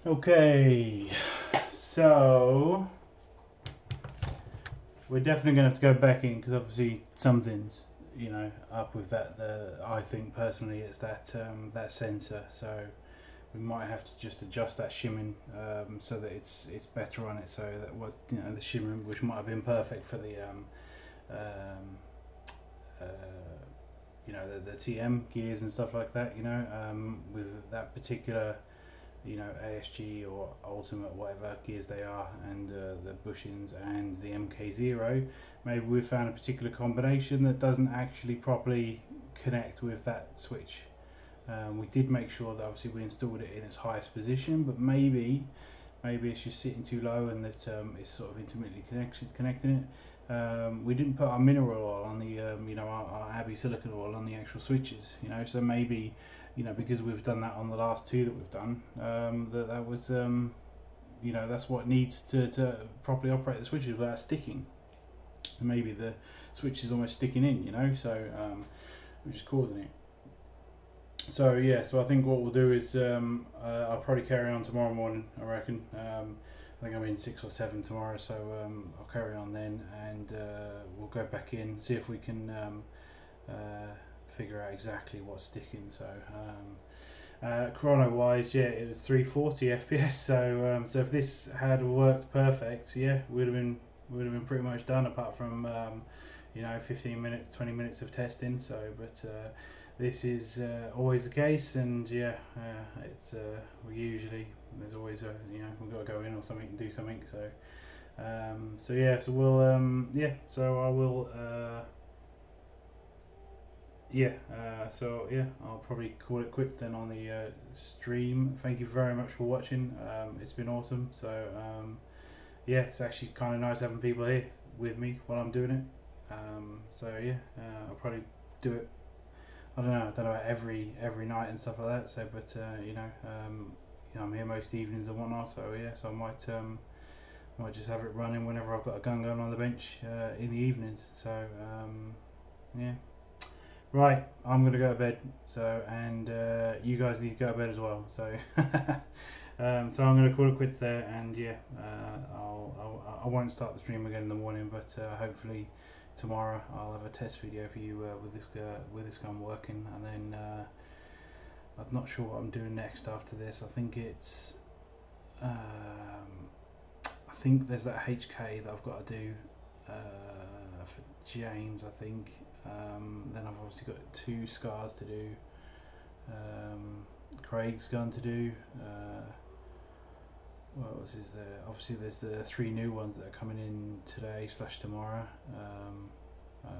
[SPEAKER 1] Okay, so we're definitely going to have to go back in because obviously something's, you know, up with that. I think personally it's that that sensor. So we might have to just adjust that shimming so that it's better on it. So that what, you know, the shimming, which might have been perfect for the you know, the TM gears and stuff like that. You know, with that particular, you know, ASG or Ultimate, whatever gears they are, and the bushings and the MK0, maybe we've found a particular combination that doesn't actually properly connect with that switch. We did make sure that obviously we installed it in its highest position, but maybe it's just sitting too low and that it's sort of intermittently connecting it. We didn't put our mineral oil on the you know, our Abbey silicon oil on the actual switches, you know, so maybe, you know, because we've done that on the last two that we've done, that was you know, that's what needs to properly operate the switches without sticking. And maybe the switch is almost sticking in, you know, so which is causing it. So yeah, so I think what we'll do is I'll probably carry on tomorrow morning, I reckon. I think I'm in 6 or 7 tomorrow, so I'll carry on then, and we'll go back in, see if we can figure out exactly what's sticking. So chrono wise, yeah, it was 340 FPS, so so if this had worked perfect, yeah, we'd have been pretty much done, apart from you know, 15 minutes, 20 minutes of testing. So but this is always the case, and yeah, it's we usually, there's always a, you know, we've got to go in or something and do something. So so yeah, so we'll yeah, so I will yeah, so yeah, I'll probably call it quits then on the stream. Thank you very much for watching. It's been awesome. So yeah, it's actually kind of nice having people here with me while I'm doing it. So yeah, I'll probably do it, I don't know about every night and stuff like that. So, but you know, I'm here most evenings and whatnot. So yeah, so I might just have it running whenever I've got a gun going on the bench in the evenings. So yeah, right, I'm gonna go to bed. So, and you guys need to go to bed as well. So so I'm gonna call it quits there, and yeah, I won't start the stream again in the morning, but hopefully tomorrow I'll have a test video for you with this gun working, and then I'm not sure what I'm doing next after this. I think it's I think there's that HK that I've got to do for James, I think. Then I've obviously got 2 scars to do, Craig's gun to do. What else is there? Obviously there's the 3 new ones that are coming in today / tomorrow.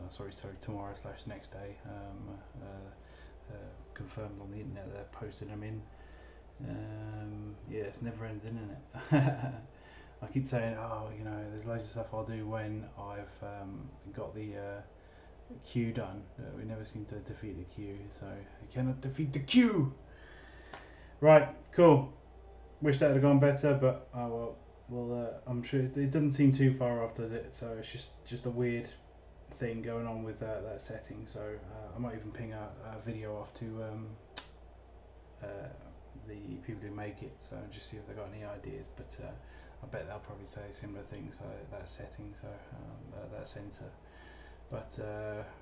[SPEAKER 1] Sorry, tomorrow / next day. Confirmed on the internet, they're posting them in. Yeah, it's never ending, isn't it? I keep saying, oh, you know, there's loads of stuff I'll do when I've got the queue done. We never seem to defeat the queue, so you cannot defeat the queue. Right, cool. Wish that had gone better, but oh well. I'm sure it doesn't seem too far off, does it? So it's just a weird thing going on with that setting. So I might even ping a video off to the people who make it, so just see if they've got any ideas. But I bet they'll probably say similar things. So that setting, so that sensor. But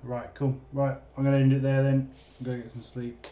[SPEAKER 1] right, cool. Right, I'm gonna end it there then. I'm gonna get some sleep.